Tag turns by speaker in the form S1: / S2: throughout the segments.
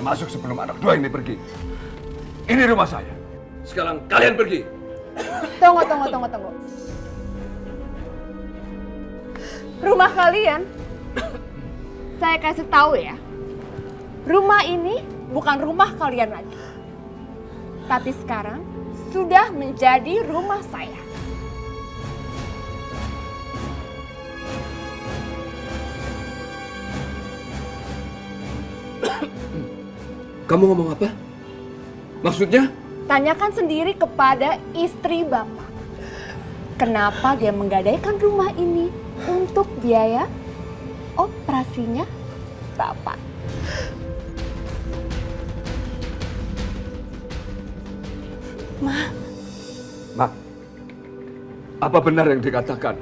S1: masuk sebelum anak dua ini pergi. Ini rumah saya. Sekarang kalian pergi.
S2: Tunggu. Rumah kalian, saya kasih tahu ya. Rumah ini bukan rumah kalian lagi. Tapi sekarang sudah menjadi rumah saya.
S1: Kamu ngomong apa? Maksudnya?
S2: Tanyakan sendiri kepada istri Bapak. Kenapa dia menggadaikan rumah ini untuk biaya operasinya Bapak.
S1: Ma, apa benar yang dikatakan?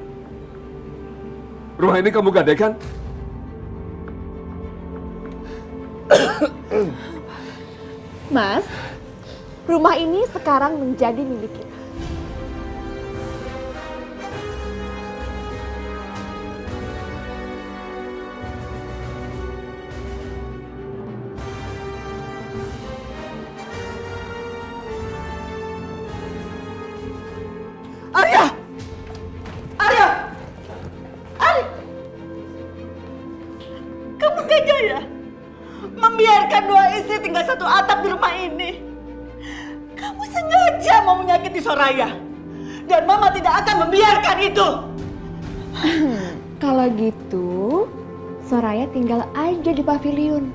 S1: Rumah ini kamu gadaikan?
S2: Mas, rumah ini sekarang menjadi milik kita.
S3: Arya! Arya! Arya! Kamu tega ya? Membiarkan dua istri tinggal satu atap di rumah ini. Kamu sengaja mau menyakiti Soraya. Dan Mama tidak akan membiarkan itu.
S2: Kalau gitu, Soraya tinggal aja di pavilion.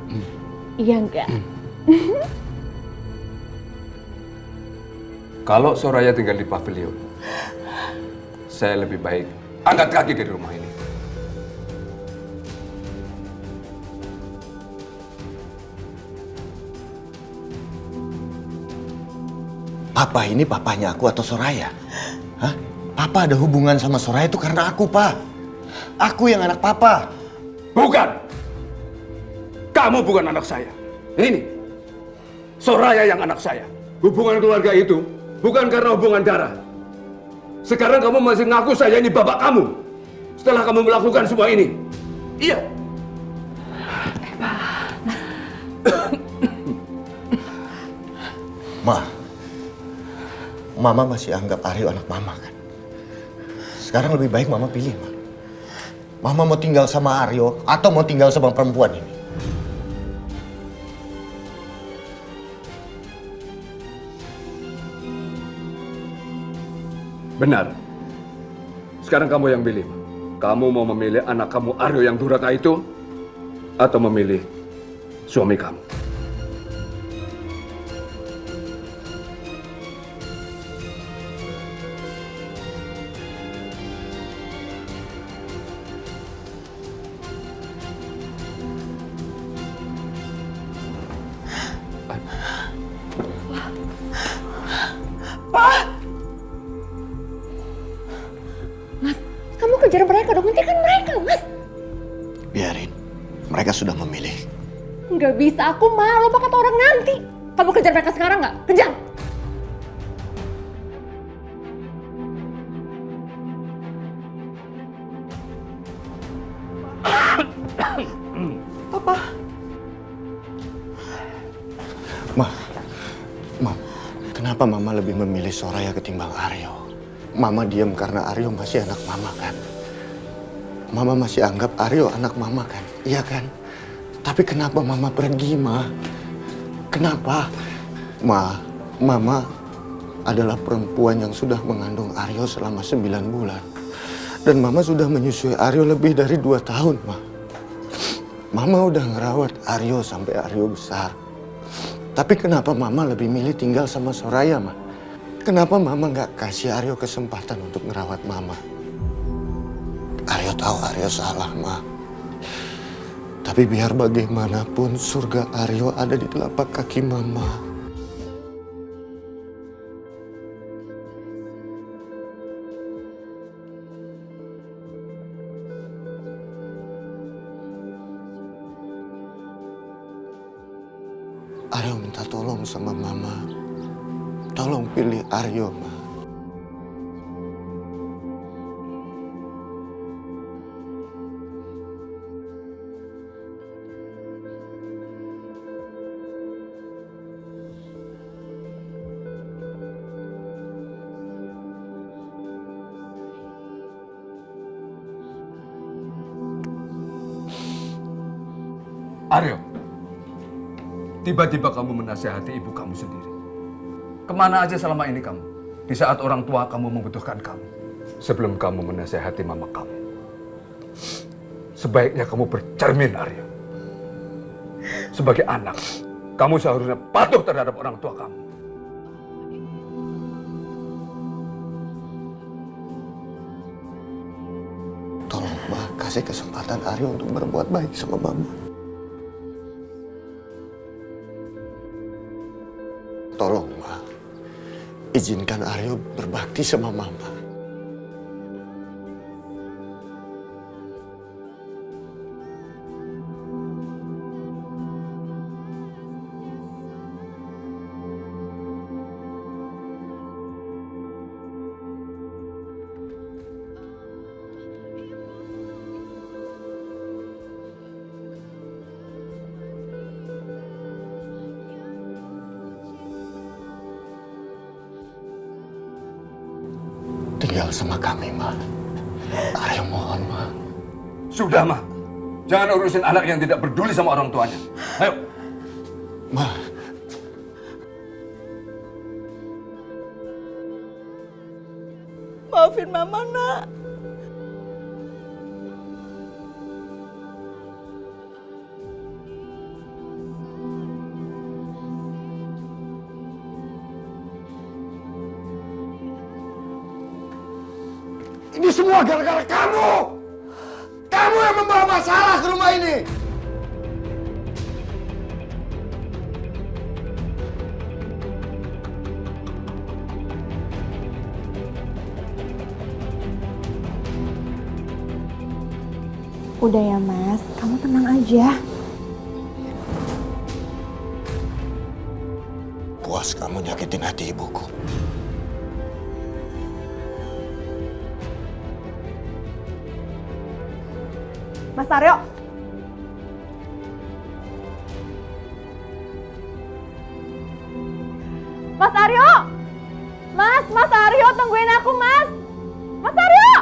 S2: Iya enggak?
S1: Kalau Soraya tinggal di pavilion, saya lebih baik angkat kaki dari rumah ini.
S4: Papa ini papanya aku atau Soraya? Hah? Papa ada hubungan sama Soraya itu karena aku, Pak. Aku yang anak Papa.
S1: Bukan! Kamu bukan anak saya. Ini, Soraya yang anak saya. Hubungan keluarga itu bukan karena hubungan darah. Sekarang kamu masih ngaku saya ini bapak kamu. Setelah kamu melakukan semua ini. Iya.
S4: Mama masih anggap Aryo anak Mama kan? Sekarang lebih baik Mama pilih, Ma. Mama mau tinggal sama Aryo atau mau tinggal sama perempuan ini?
S1: Benar. Sekarang kamu yang pilih. Kamu mau memilih anak kamu Aryo yang durhaka itu atau memilih suami kamu?
S2: Kamu kejar mereka dong, hentikan mereka, Mas.
S4: Biarin. Mereka sudah memilih.
S2: Nggak bisa, aku malu apa kata orang nanti. Kamu kejar mereka sekarang nggak? Kejar!
S3: Papa.
S4: Ma, kenapa Mama lebih memilih Soraya ketimbang Aryo? Mama diam karena Aryo masih anak Mama kan? Mama masih anggap Aryo anak Mama kan? Iya kan? Tapi kenapa Mama pergi, Ma? Kenapa? Mama adalah perempuan yang sudah mengandung Aryo selama 9 bulan. Dan Mama sudah menyusui Aryo lebih dari 2 tahun, Ma. Mama udah ngerawat Aryo sampai Aryo besar. Tapi kenapa Mama lebih milih tinggal sama Soraya, Ma? Kenapa Mama nggak kasih Aryo kesempatan untuk ngerawat Mama? Aryo tahu Aryo salah, Ma. Tapi biar bagaimanapun surga Aryo ada di telapak kaki Mama. Aryo minta tolong sama Mama. Tolong pilih Aryo, Ma.
S1: Aryo, tiba-tiba kamu menasihati ibu kamu sendiri. Kemana aja selama ini kamu? Di saat orang tua kamu membutuhkan kamu. Sebelum kamu menasihati mama kamu. Sebaiknya kamu bercermin, Aryo. Sebagai anak, kamu seharusnya patuh terhadap orang tua kamu.
S4: Tolong, Ma, kasih kesempatan Aryo untuk berbuat baik sama Mama. Tolong, Ma. Izinkan Aryo berbakti sama Mama. Tinggal sama kami, Ma. Aryo mohon, Ma.
S1: Sudah, Ma. Jangan urusin anak yang tidak peduli sama orang tuanya. Ayo.
S4: Ma.
S3: Maafin Mama, Nak.
S4: Ini semua gara-gara kamu! Kamu yang membawa masalah ke rumah ini!
S2: Udah ya Mas, kamu tenang aja.
S4: Puas kamu nyakitin hati ibuku.
S2: Mas Aryo. Mas Aryo. Mas Aryo, tungguin aku, Mas. Mas Aryo.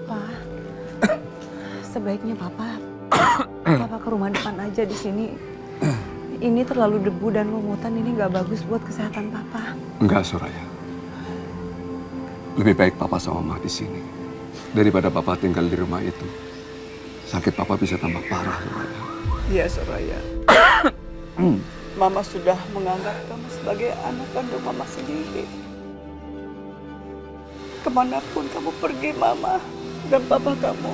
S3: Pak, sebaiknya Papa ke rumah depan aja di sini. Ini terlalu debu dan lumutan, ini nggak bagus buat kesehatan Papa.
S1: Enggak, Soraya. Lebih baik Papa sama Mama di sini. Daripada Papa tinggal di rumah itu. Sakit Papa bisa tambah parah, Soraya.
S3: Iya, Soraya. Mama sudah menganggap kamu sebagai anak kandung Mama sendiri. Kemanapun kamu pergi, Mama dan Papa kamu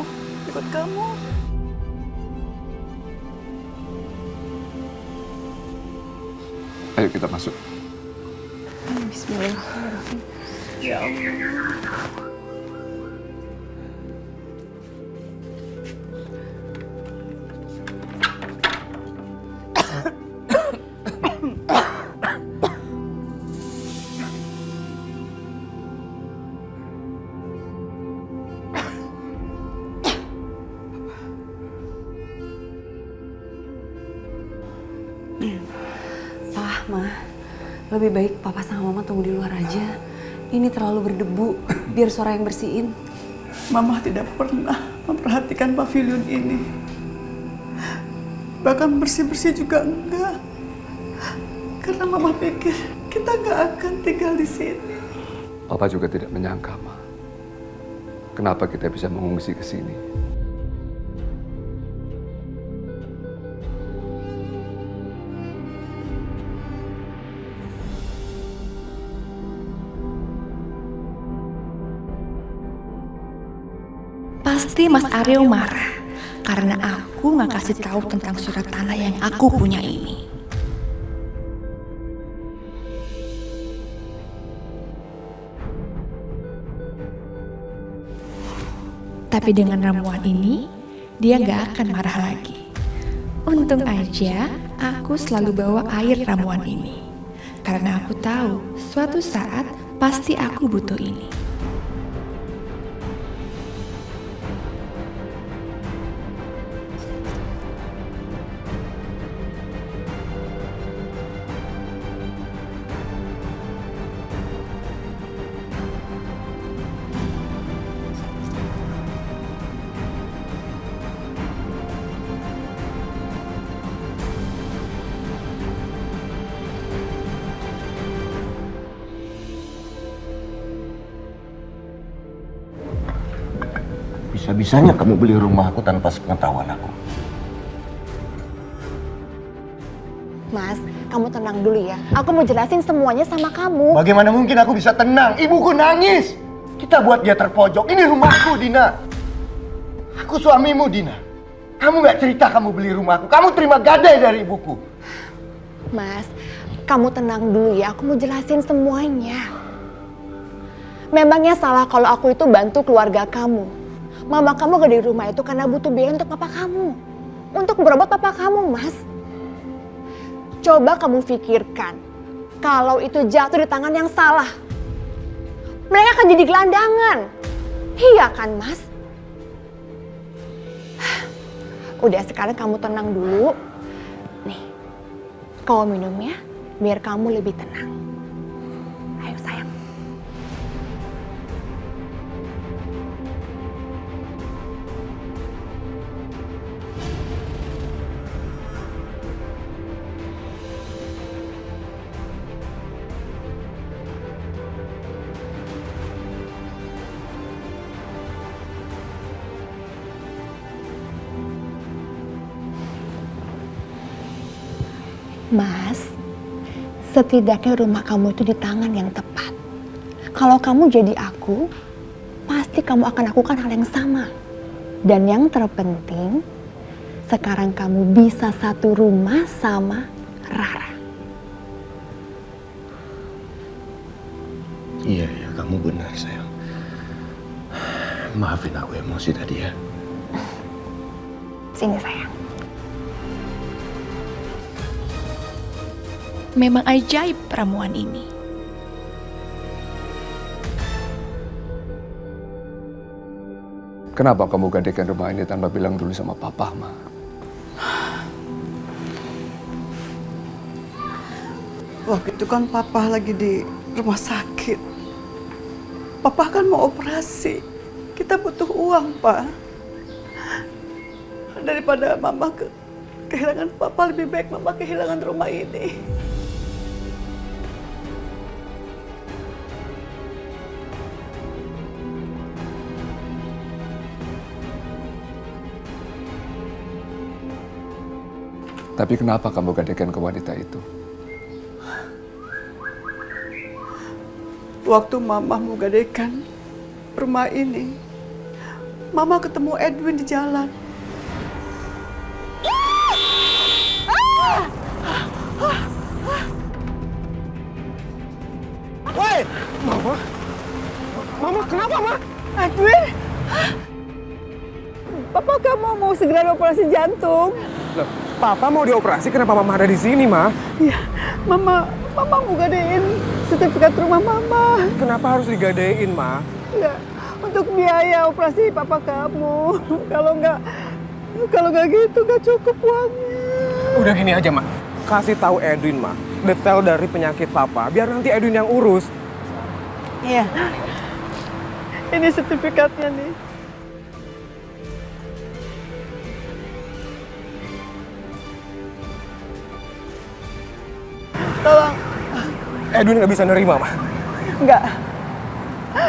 S3: ikut kamu.
S1: Ayo kita masuk.
S3: Bismillahirrahmanirrahim. Ya Allah. Pak, Ma, lebih baik Papa sama Mama tunggu di luar aja. Ini terlalu berdebu, biar suara yang bersihin. Mama tidak pernah memperhatikan pavilion ini. Bahkan bersih-bersih juga enggak. Karena Mama pikir kita nggak akan tinggal di sini.
S1: Papa juga tidak menyangka, Ma. Kenapa kita bisa mengungsi ke sini?
S5: Pasti Mas Aryo marah karena aku nggak kasih tahu tentang surat tanah yang aku punya ini. Tapi dengan ramuan ini, dia nggak akan marah lagi. Untung aja aku selalu bawa air ramuan ini. Karena aku tahu suatu saat pasti aku butuh ini.
S4: Bisa-bisanya kamu beli rumah aku tanpa sepengetahuan aku.
S2: Mas, kamu tenang dulu ya. Aku mau jelasin semuanya sama kamu.
S4: Bagaimana mungkin aku bisa tenang? Ibuku nangis. Kita buat dia terpojok. Ini rumahku, Dina. Aku suamimu, Dina. Kamu nggak cerita kamu beli rumahku. Kamu terima gadai dari ibuku.
S2: Mas, kamu tenang dulu ya. Aku mau jelasin semuanya. Memangnya salah kalau aku itu bantu keluarga kamu. Mama kamu gak di rumah itu karena butuh biaya untuk papa kamu. Untuk berobat papa kamu, Mas. Coba kamu pikirkan. Kalau itu jatuh di tangan yang salah. Mereka akan jadi gelandangan. Iya kan, Mas? Udah, sekarang kamu tenang dulu. Nih, kamu minum ya. Biar kamu lebih tenang. Ayo sayang. Mas, setidaknya rumah kamu itu di tangan yang tepat. Kalau kamu jadi aku, pasti kamu akan lakukan hal yang sama. Dan yang terpenting, sekarang kamu bisa satu rumah sama Rara.
S4: Iya, ya, kamu benar, sayang. Maafin aku emosi tadi ya.
S2: Sini sayang.
S5: Memang ajaib ramuan ini.
S1: Kenapa kamu gadekan rumah ini tanpa bilang dulu sama papa, Ma?
S3: Waktu itu kan papa lagi di rumah sakit. Papa kan mau operasi. Kita butuh uang, Pak. Daripada mama kehilangan papa, lebih baik mama kehilangan rumah ini.
S1: Tapi kenapa kamu gadekan ke wanita itu?
S3: Waktu mama mau gadaikan rumah ini, mama ketemu Edwin di jalan.
S6: Woi, Mama. Mama kenapa, Ma?
S3: Edwin, papa kamu mau segera operasi jantung.
S6: Loh, Papa mau dioperasi, kenapa Mama ada di sini, Ma?
S3: Ya, mama mau gadein sertifikat rumah mama.
S6: Kenapa harus digadein, Ma?
S3: Ya, untuk biaya operasi papa kamu. Kalau nggak gitu nggak cukup uangnya.
S6: Udah gini aja, Ma. Kasih tahu Edwin, Ma. Detail dari penyakit Papa, biar nanti Edwin yang urus.
S3: Iya. Ini sertifikatnya nih. Tolong.
S6: Edwin nggak bisa nerima, Ma.
S3: Enggak.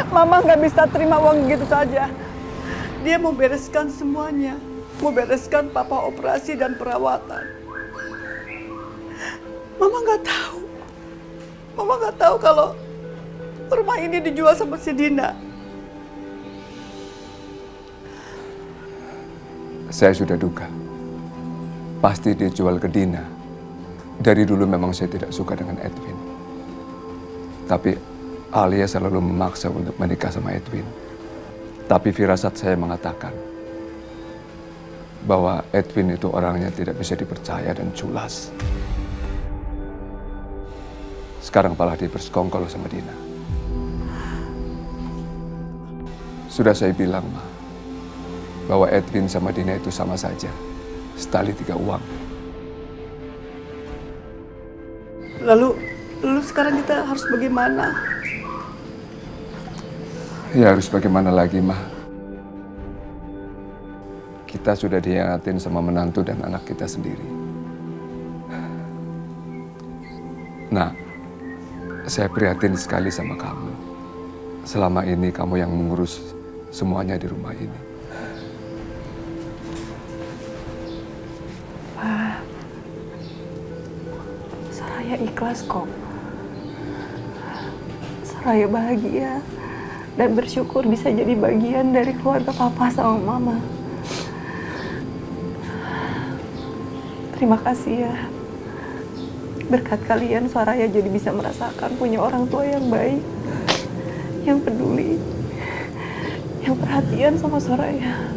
S3: Mama nggak bisa terima uang gitu saja. Dia mau bereskan semuanya. Mau bereskan papa operasi dan perawatan. Mama nggak tahu. Mama nggak tahu kalau rumah ini dijual sama si Dina.
S1: Saya sudah duga. Pasti dia jual ke Dina. Dari dulu memang saya tidak suka dengan Edwin. Tapi Alia selalu memaksa untuk menikah sama Edwin. Tapi firasat saya mengatakan bahwa Edwin itu orangnya tidak bisa dipercaya dan culas. Sekarang malah dia bersekongkol sama Dina. Sudah saya bilang, Ma, bahwa Edwin sama Dina itu sama saja. Setali 3 uang.
S3: Lalu sekarang kita harus bagaimana?
S1: Ya harus bagaimana lagi, Ma? Kita sudah dihianatin sama menantu dan anak kita sendiri. Nah, saya prihatin sekali sama kamu. Selama ini kamu yang mengurus semuanya di rumah ini.
S7: Soraya ikhlas kok. Soraya bahagia dan bersyukur bisa jadi bagian dari keluarga papa sama mama. Terima kasih ya. Berkat kalian Soraya jadi bisa merasakan punya orang tua yang baik, yang peduli, yang perhatian sama Soraya.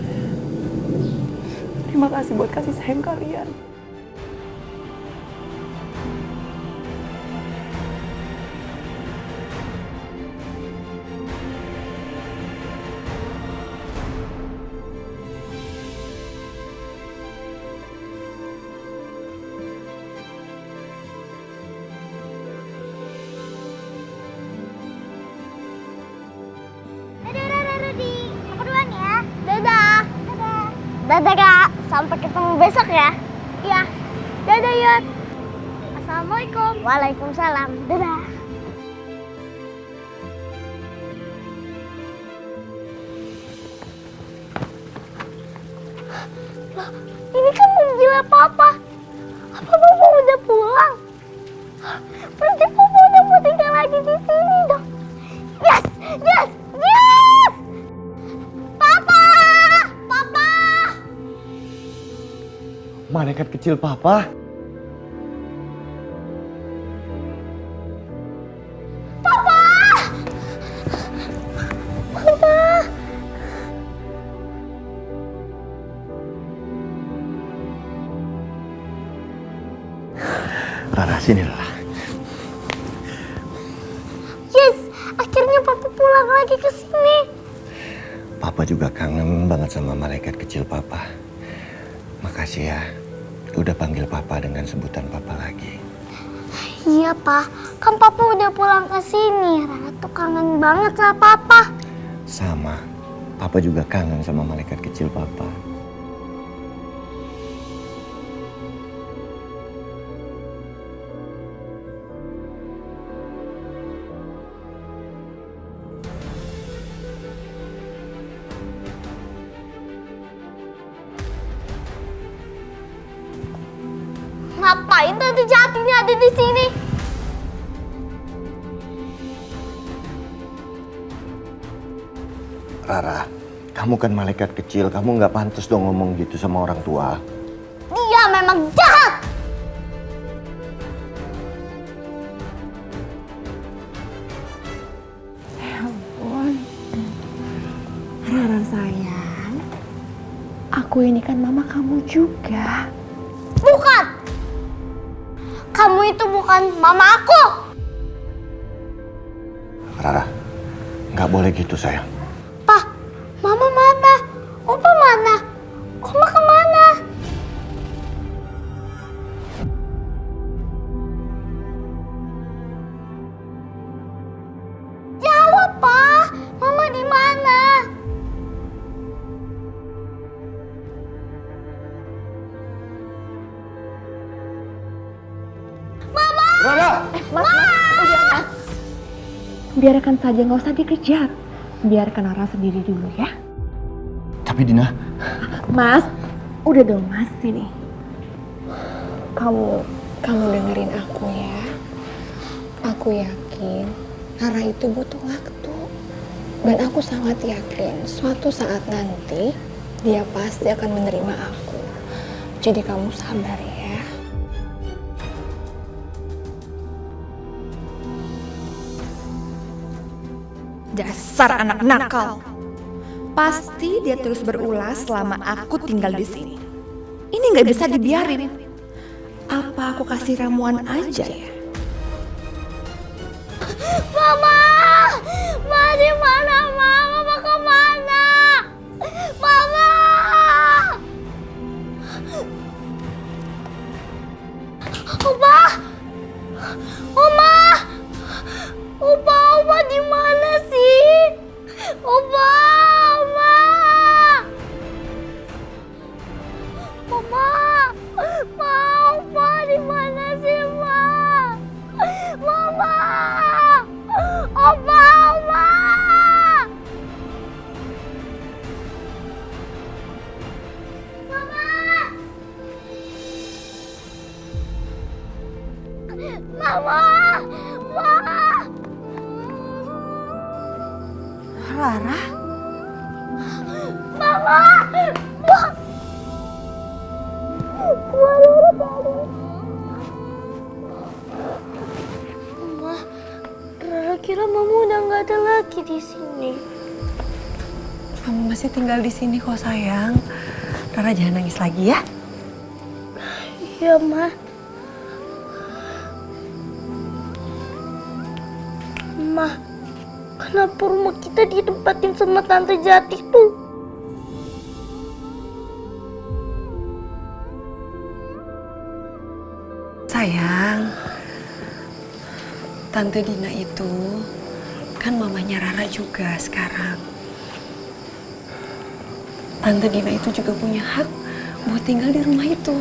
S7: Terima kasih buat kasih sayang kalian.
S8: Dadah, Rudi. Aku duluan ya. Dadah. Dadah. Dadah, Kak. Sampai ketemu besok ya. Iya. Dadah, Yud. Assalamualaikum. Waalaikumsalam. Dadah. Loh, ini kan mobil Papa. Apa Papa udah pulang? Berarti Papa udah mau tinggal lagi di sini dong. Yes! Yes! Yes! Papa! Papa!
S4: Malaikat kecil papa.
S8: Papa! Papa!
S4: Rara, sini Rara.
S8: Yes! Akhirnya Papa pulang lagi ke sini.
S4: Papa juga kangen banget sama malaikat kecil papa. Makasih ya, udah panggil papa dengan sebutan papa lagi.
S8: Iya, Pak. Kan Papa udah pulang ke sini. Rara tuh kangen banget sama Papa.
S4: Sama, papa juga kangen sama malaikat kecil papa.
S8: Ngapain tante Jatinya ada di sini?
S4: Rara, kamu kan malaikat kecil, kamu nggak pantas dong ngomong gitu sama orang tua.
S8: Dia memang jahat.
S5: Rara sayang, aku ini kan mama kamu juga.
S8: Bukan. Kamu itu bukan mama aku.
S4: Rara, nggak boleh gitu sayang.
S8: Pak, mama mana? Opa mana? Oma kemana? Jawab, Pak. Mama di mana?
S1: Rara!
S5: Biarkan saja, nggak usah dikejar. Biarkan Rara sendiri dulu ya.
S4: Tapi Dina,
S5: Mas, udah dong Mas, sini. Kamu dengerin aku ya. Aku yakin Rara itu butuh waktu. Dan aku sangat yakin suatu saat nanti dia pasti akan menerima aku. Jadi kamu sabar ya. Dasar anak nakal. Pasti dia terus berulah selama aku tinggal di sini. Ini nggak bisa dibiarin. Apa aku kasih ramuan aja ya?
S8: Mama! Ma di mana, Ma? Mama kemana? Mama! Opa! Oma! Opa di mana sih? Opa! Oma! Oma! Ma, Opa di mana sih, Ma? Mama! Opa! Ma! Ma!
S7: Rara?
S8: Mama! Ma! Rara tadi. Ma, Rara kira Mama udah nggak ada lagi di sini.
S7: Kamu masih tinggal di sini kok sayang. Rara jangan nangis lagi ya.
S8: Iya, Ma. Ma, kenapa rumah kita ditempatin sama Tante Jati tuh?
S7: Sayang, Tante Dina itu kan mamanya Rara juga sekarang. Tante Dina itu juga punya hak buat tinggal di rumah itu.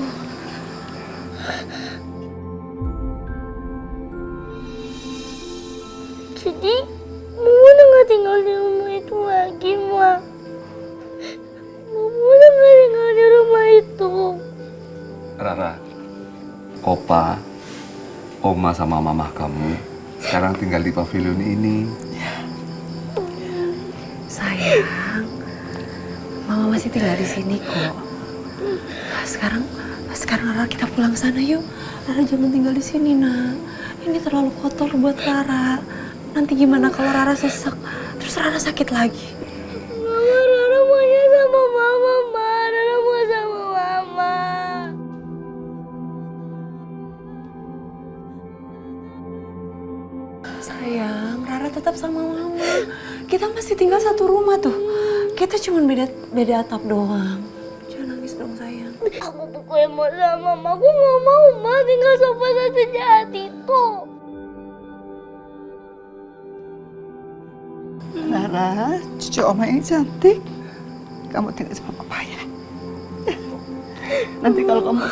S8: Jadi, Mama udah gak tinggal di rumah itu lagi, Ma. Mama udah gak tinggal di rumah itu.
S1: Rara, Opa, Oma sama Mama kamu sekarang tinggal di pavilion ini.
S7: Sayang, Mama masih tinggal di sini kok. Sekarang Rara kita pulang sana yuk. Rara jangan tinggal di sini, Nak. Ini terlalu kotor buat Rara. Nanti gimana kalau Rara sesak, terus Rara sakit lagi.
S8: Mama, Rara maunya sama Mama, Ma. Rara mau sama Mama.
S7: Sayang, Rara tetap sama Mama. Kita masih tinggal satu rumah tuh. Kita cuma beda atap doang. Jangan nangis dong, sayang.
S8: Aku pokoknya mau sama Mama. Aku gak mau, Ma, tinggal sama Tante Jati tuh.
S3: Rara, cucu Oma ini cantik. Kamu tinggal sama Papa ya. Nanti kalau kamu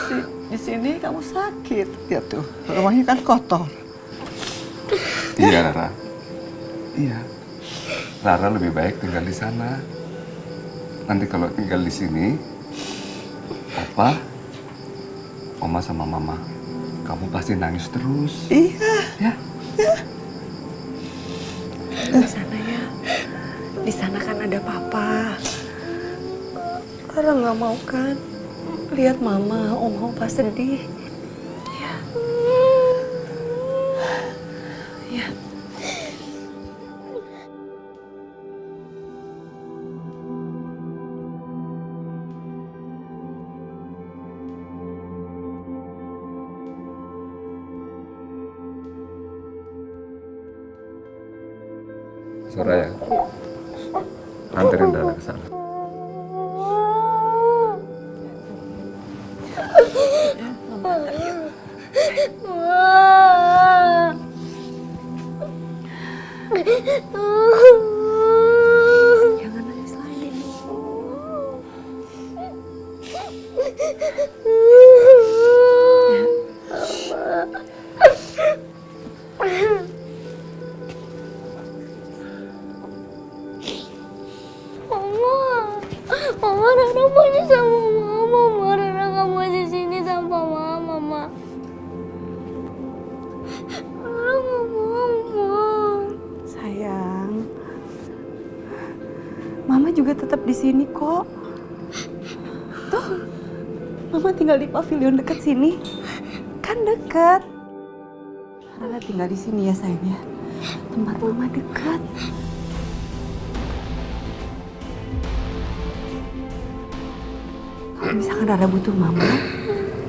S3: di sini kamu sakit. Lihat tuh, rumahnya kan kotor.
S1: Iya, Rara. Iya. Rara lebih baik tinggal di sana. Nanti kalau tinggal di sini, Papa, Oma sama Mama, kamu pasti nangis terus.
S3: Iya.
S1: Ya.
S7: Di sana ya. Di sana kan ada Papa. Rara nggak mau kan lihat Mama, Oma, Opa sedih. Ya. Ya.
S1: Soraya, anterin Rara ke sana.
S7: Jangan nangis lagi dong.
S8: Mama, Rara maunya sama Mama. Ma, Rara gak mau di sini tanpa Mama, Ma. Rara gak mau, Ma.
S7: Sayang, Mama juga tetap di sini kok. Tuh, Mama tinggal di pavilion dekat sini. Kan dekat. Rara tinggal di sini ya sayang ya. Tempat Mama dekat. Kalau misalkan Rara butuh Mama,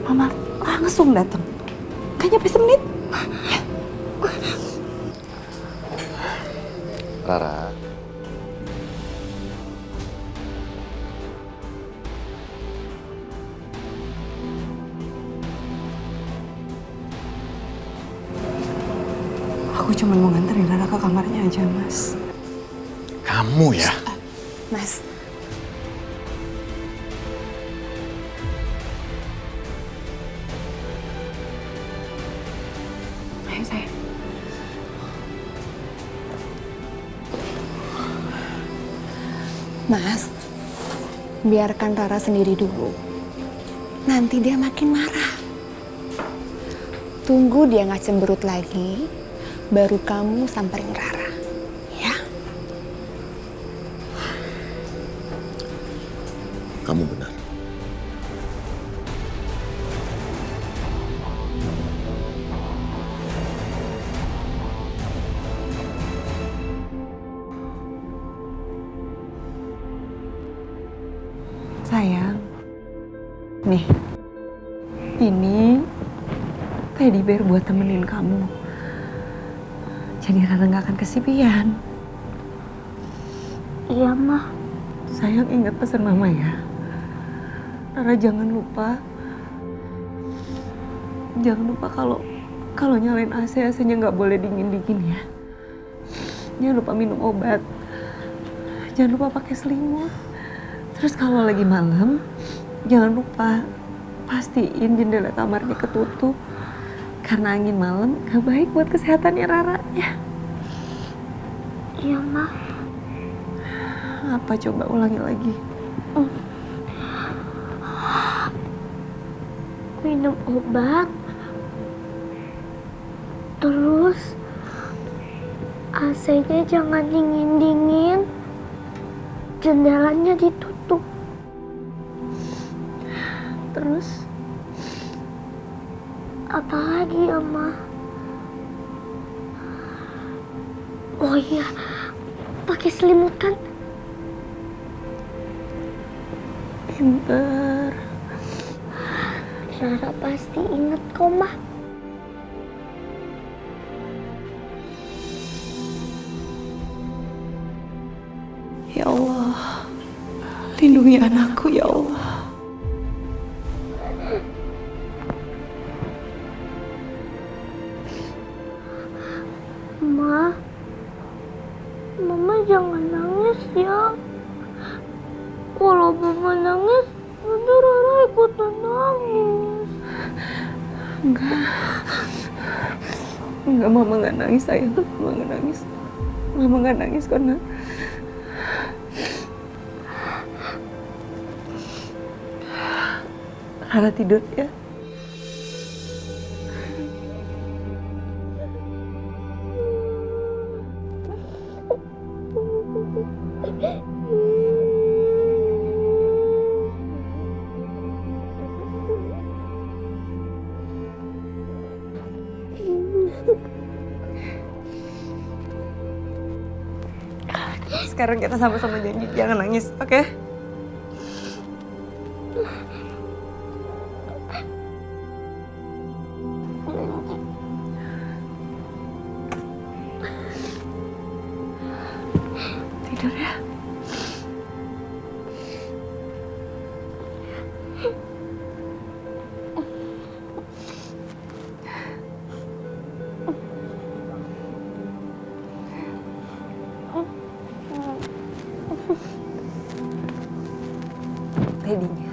S7: Mama langsung datang. Gak nyampe semenit.
S4: Rara,
S7: Aku cuma mau nganterin Rara ke kamarnya aja, Mas.
S4: kamu ya?
S2: Mas,
S7: Ayo sayang.
S2: Mas, biarkan Rara sendiri dulu. Nanti dia makin marah. Tunggu dia nggak cemberut lagi, baru kamu samperin Rara, ya?
S4: Kamu benar.
S7: Sayang, nih, ini teddy bear buat temenin kamu. Jadi Rara nggak akan kesepian.
S8: Iya, Ma.
S7: Sayang, ingat pesan Mama ya. Rara jangan lupa kalau nyalain AC-nya nggak boleh dingin-dingin ya. Jangan lupa minum obat. Jangan lupa pakai selimut. Terus kalau lagi malam, jangan lupa pastiin jendela kamarnya ketutup. Karena angin malam gak baik buat kesehatannya Rara ya.
S8: Iya, Ma.
S7: Apa coba ulangi lagi?
S8: Minum obat. Terus AC-nya jangan dingin-dingin. Jendelanya ditutup.
S7: Terus
S8: Apa lagi ya, Ma? Oh iya, pakai selimut kan?
S7: pinter.
S8: Rara pasti inget kok, Ma.
S5: Ya Allah, lindungi anakku ya Allah.
S8: Ma, Mama jangan nangis ya. Kalau Mama nangis, nanti Rara ikutan nangis.
S7: Enggak, Mama nggak nangis sayang. Mama nggak nangis. Mama nggak nangis kok, Nak. Rara tidur ya. Sekarang kita sama-sama janji jangan nangis, oke? Tidur ya. Tedinya.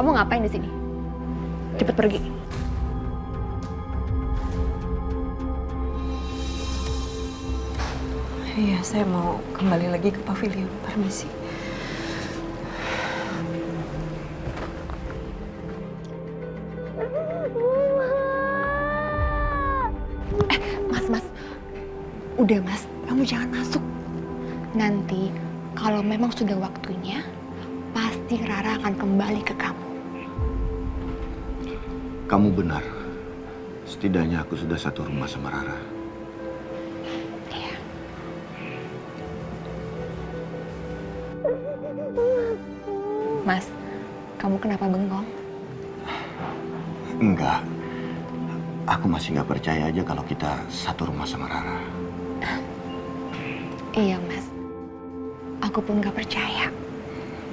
S2: Kamu ngapain di sini? Cepet pergi.
S7: Iya, saya mau kembali lagi ke pavilion. Permisi.
S2: Mas. Udah, Mas. Kamu jangan masuk. Nanti, kalau memang sudah waktunya, pasti Rara akan kembali ke kamu.
S4: Kamu benar. Setidaknya aku sudah satu rumah sama Rara.
S2: Iya. Mas, kamu kenapa bengong?
S4: Enggak. Aku masih nggak percaya aja kalau kita satu rumah sama Rara.
S2: Iya, Mas. Aku pun gak percaya.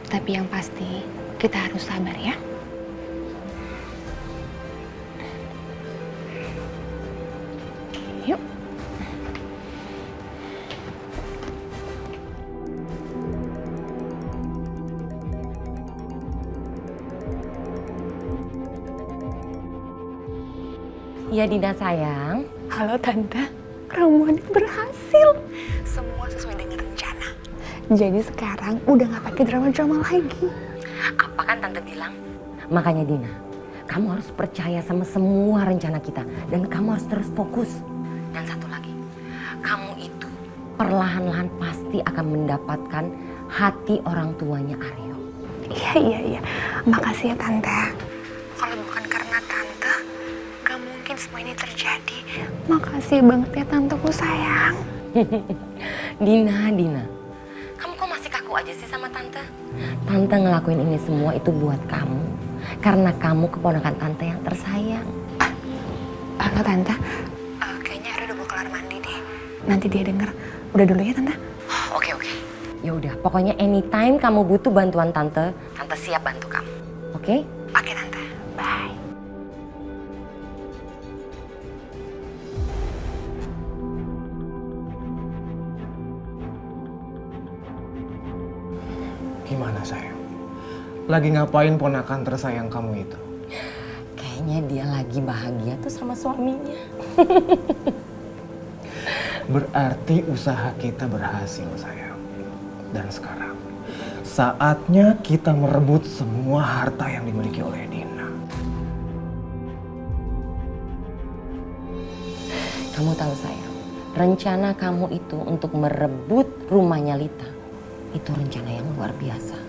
S2: Tapi yang pasti, kita harus sabar ya. Yuk.
S9: Iya Dina sayang.
S5: Halo Tante, ramuan berhasil. Semua sesuai dengan rencana. Jadi sekarang udah gak pakai drama-drama lagi.
S9: Apa kan Tante bilang? Makanya Dina, kamu harus percaya sama semua rencana kita. Dan kamu harus terus fokus. Dan satu lagi, kamu itu perlahan-lahan pasti akan mendapatkan hati orang tuanya Aryo.
S5: Iya. Makasih ya Tante. Kalau bukan karena Tante, gak mungkin semua ini terjadi. Makasih banget ya Tanteku sayang.
S9: Dina, kamu kok masih kaku aja sih sama Tante? Tante ngelakuin ini semua itu buat kamu. Karena kamu keponakan Tante yang tersayang.
S5: Halo Tante, kayaknya Aryo udah mau kelar mandi deh. Nanti dia denger. Udah dulu ya Tante.
S9: Oke. Ya udah, pokoknya anytime kamu butuh bantuan Tante siap bantu kamu. Oke?
S5: Oke Tante, bye.
S6: Gimana sayang? Lagi ngapain ponakan tersayang kamu itu?
S9: Kayaknya dia lagi bahagia tuh sama suaminya.
S6: Berarti usaha kita berhasil sayang. Dan sekarang saatnya kita merebut semua harta yang dimiliki oleh Dina.
S9: Kamu tahu sayang, rencana kamu itu untuk merebut rumahnya Lita, itu rencana yang luar biasa.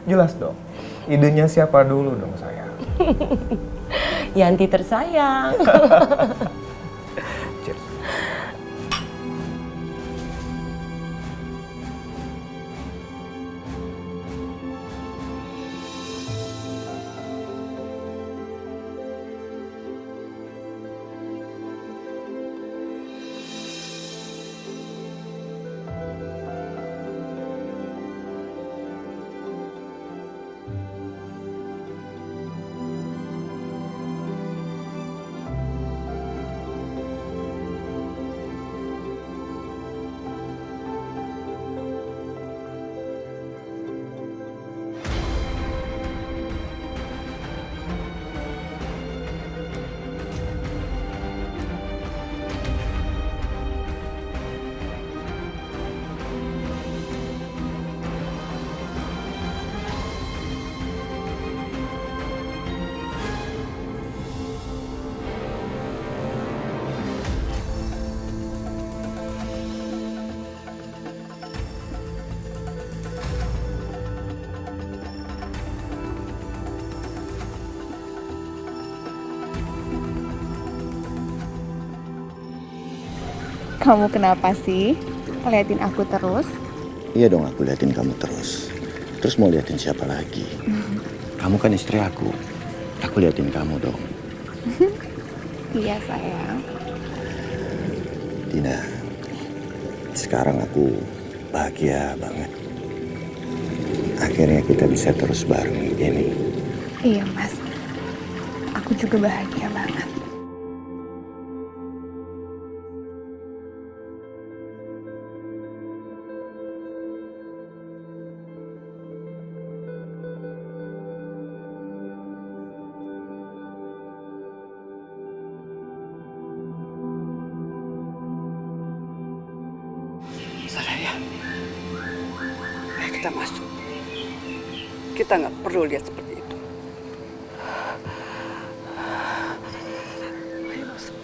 S6: Jelas dong, idenya siapa dulu dong sayang?
S9: Yanti tersayang.
S6: Cheers.
S2: Kamu kenapa sih? Liatin aku terus?
S4: Iya dong, aku liatin kamu terus. Terus mau liatin siapa lagi? Kamu kan istri aku. Aku liatin kamu dong.
S2: Iya sayang.
S4: Dina, sekarang aku bahagia banget. Akhirnya kita bisa terus bareng ini.
S5: Iya Mas, aku juga bahagia banget.
S10: Soraya, ayo kita masuk. Kita nggak perlu lihat seperti itu. Ayo masuk.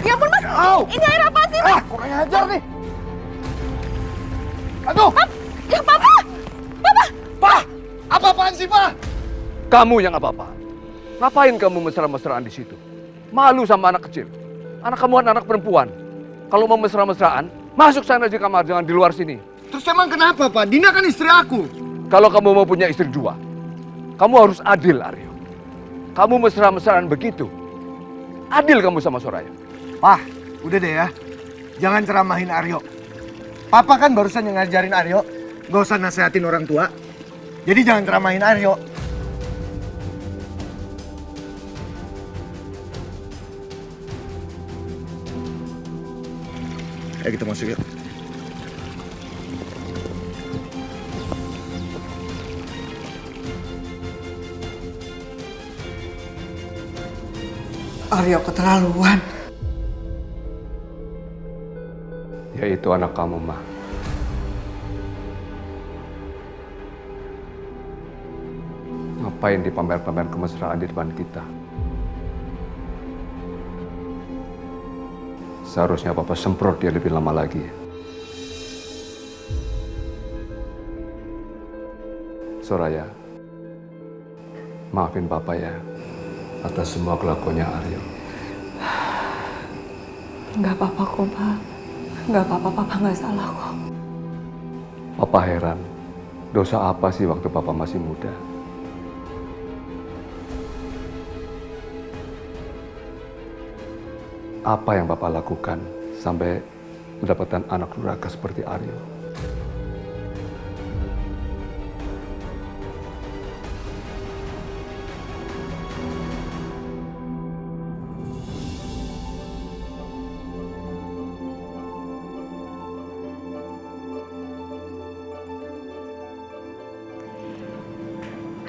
S2: Ya ampun Mas, ini air apa sih Mas?
S4: Kurang ajar nih. Aduh.
S2: Ya Papa!
S4: Pak, apa-apaan sih, Pak?
S1: Kamu yang apa-apa? Ngapain kamu mesra-mesraan di situ? Malu sama anak kecil. Anak kamu kan anak perempuan. Kalau mau mesra-mesraan, masuk sana di kamar, jangan di luar sini.
S4: Terus emang kenapa, Pak? Dina kan istri aku.
S1: Kalau kamu mau punya istri dua, Kamu harus adil, Aryo. Kamu mesra-mesraan begitu. Adil kamu sama Soraya.
S6: Pah, udah deh ya. Jangan ceramahin Aryo. Papa kan barusan yang ngajarin Aryo. Gak usah nasehatin orang tua. Jadi jangan ceramahin Aryo. Ayo kita masuk yuk.
S10: Aryo keterlaluan.
S1: Ya itu anak kamu, Ma. Ngapain dipamer-pamer kemesraan di depan kita? Seharusnya Papa semprot dia lebih lama lagi. Soraya, maafin Papa ya atas semua kelakuannya Aryo.
S7: Nggak apa-apa kok, Pak. Nggak apa-apa, Papa nggak salah kok.
S1: Papa heran, dosa apa sih waktu Papa masih muda? Apa yang Papa lakukan sampai mendapatkan anak durhaka seperti Aryo?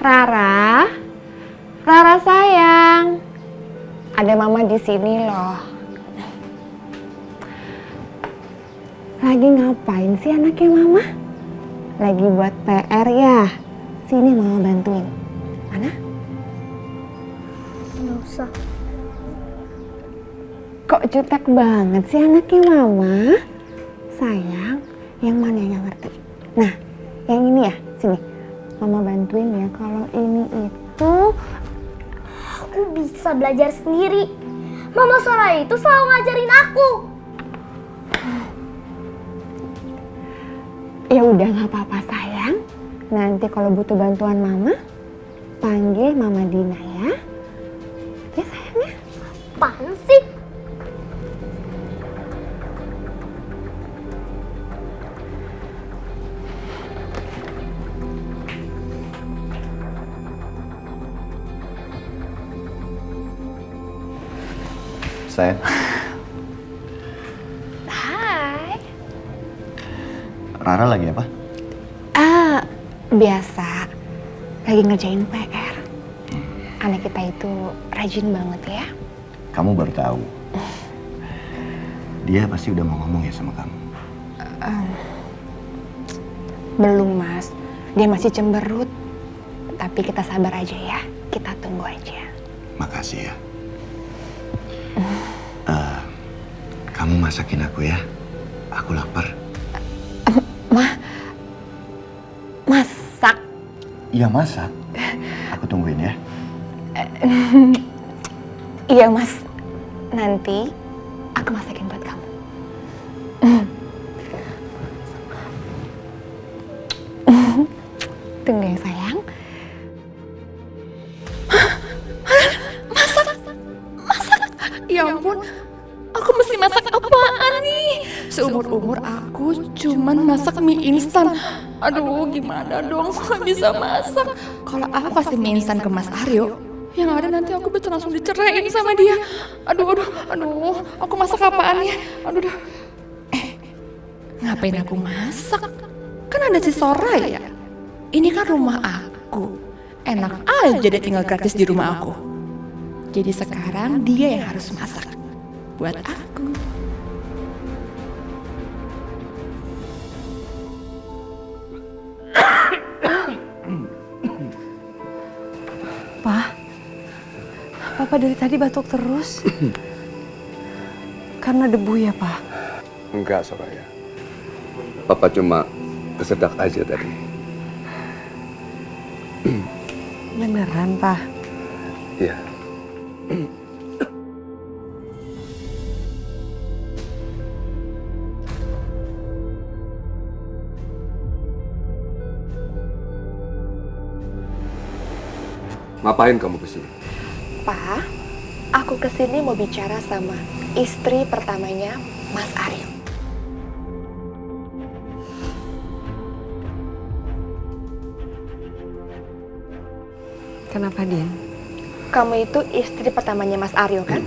S2: Rara, Rara sayang, ada mama di sini loh. Lagi ngapain sih anaknya mama? Lagi buat PR ya? Sini mama bantuin. Mana?
S8: Nggak usah.
S2: Kok jutek banget sih anaknya mama? Sayang, yang mana yang ngerti? Nah, yang ini ya, sini. Mama bantuin ya, kalau ini itu...
S8: Aku bisa belajar sendiri. Mama Soraya itu selalu ngajarin aku.
S2: Ya udah nggak apa-apa sayang. Nanti kalau butuh bantuan mama, panggil Mama Dina ya. Ya sayangnya.
S8: Apaan sih?
S4: Sayang,
S2: Hai.
S4: Rara lagi apa?
S2: Biasa. Lagi ngerjain PR. Anak kita itu rajin banget ya.
S4: Kamu baru tahu. Dia pasti udah mau ngomong ya sama kamu.
S2: Belum mas. Dia masih cemberut. Tapi kita sabar aja ya. Kita tunggu aja.
S4: Makasih ya. Kamu masakin aku ya. Aku lapar.
S2: Masak.
S4: Iya masak. Aku tungguin ya.
S2: Iya mas. Nanti aku masakin buat kamu. Tunggu ya sayang.
S5: Ya ampun, aku mesti masak apaan nih? Seumur-umur aku cuman masak mie instan. Aduh, gimana dong? Gak bisa masak. Kalau aku kasih mie instan ke Mas Aryo, yang ada nanti aku bisa langsung diceraiin sama dia. Aduh, aku masak apaan ya? Aduh. Ngapain aku masak? Kan ada si Soraya. Ini kan rumah aku. Enak aja dia tinggal gratis di rumah aku. Jadi sekarang dia yang harus masak buat aku.
S7: Pak, Papa dari tadi batuk terus. Karena debu ya, Pak?
S1: Enggak, Soraya. Papa cuma kesedak aja tadi.
S7: Beneran, Pak?
S1: Iya. Ngapain kamu kesini?
S5: Pak, aku kesini mau bicara sama istri pertamanya Mas Aryo.
S7: Kenapa, Din?
S5: Kamu itu istri pertamanya Mas Aryo kan?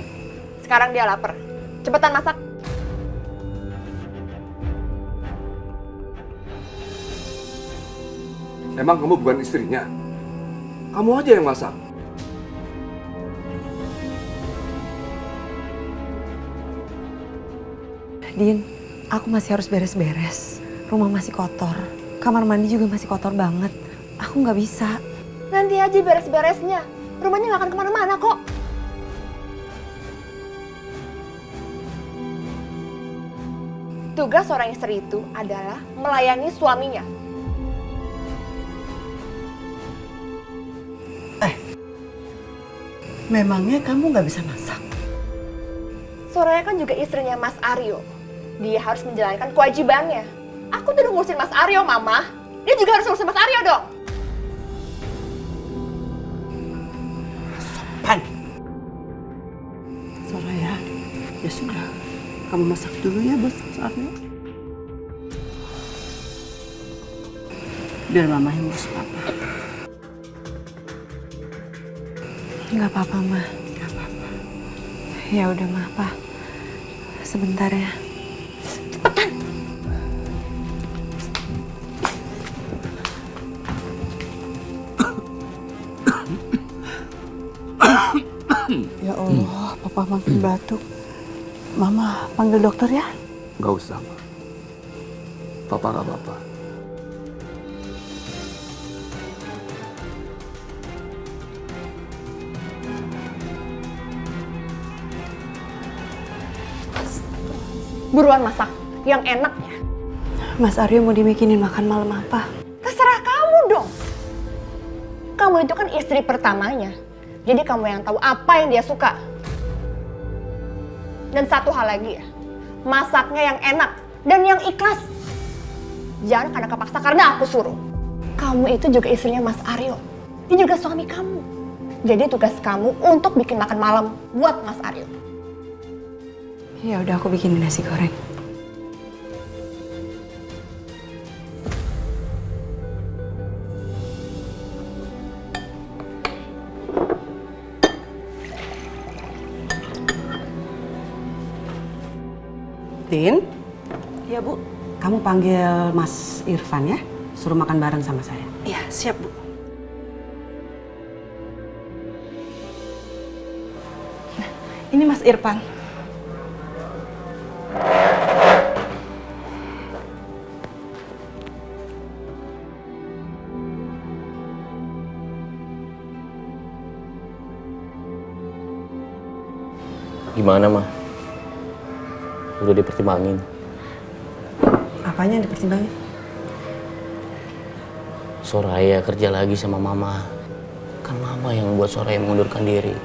S5: Sekarang dia lapar. Cepetan masak.
S1: Emang kamu bukan istrinya? Kamu aja yang masak.
S7: Din, aku masih harus beres-beres. Rumah masih kotor. Kamar mandi juga masih kotor banget. Aku nggak bisa.
S5: Nanti aja beres-beresnya. Rumahnya nggak akan kemana-mana kok. Tugas seorang istri itu adalah melayani suaminya.
S3: Memangnya kamu nggak bisa masak?
S5: Soraya kan juga istrinya Mas Aryo. Dia harus menjalankan kewajibannya. Aku tuh udah ngurusin Mas Aryo, Mama. Dia juga harus ngurusin Mas Aryo dong.
S3: Pan. Soraya, ya sudah. Kamu masak dulu ya, Bos Aryo. Biar Mama yang ngurus Papa.
S7: Nggak apa-apa, Ma.
S3: Nggak apa-apa.
S7: Ya udah, Ma, Pa. Sebentar ya.
S3: Ya Allah, Papa makin batuk. Mama panggil dokter ya?
S1: Nggak usah, Ma. Papa nggak apa-apa.
S5: Buruan masak, yang enak ya.
S7: Mas Aryo mau dibikinin makan malam apa?
S5: Terserah kamu dong. Kamu itu kan istri pertamanya. Jadi kamu yang tahu apa yang dia suka. Dan satu hal lagi ya, masaknya yang enak dan yang ikhlas. Jangan karena kepaksa karena aku suruh. Kamu itu juga istrinya Mas Aryo. Dia juga suami kamu. Jadi tugas kamu untuk bikin makan malam buat Mas Aryo.
S7: Ya udah, aku bikinin nasi goreng.
S11: Tin,
S3: Ya, Bu.
S11: kamu panggil Mas Irfan ya, suruh makan bareng sama saya.
S3: Iya, siap, Bu. Nah, ini Mas Irfan.
S12: Gimana, Ma? Udah dipertimbangin?
S11: Apanya yang dipertimbangin?
S12: Soraya kerja lagi sama Mama. Kan Mama yang membuat Soraya mengundurkan diri.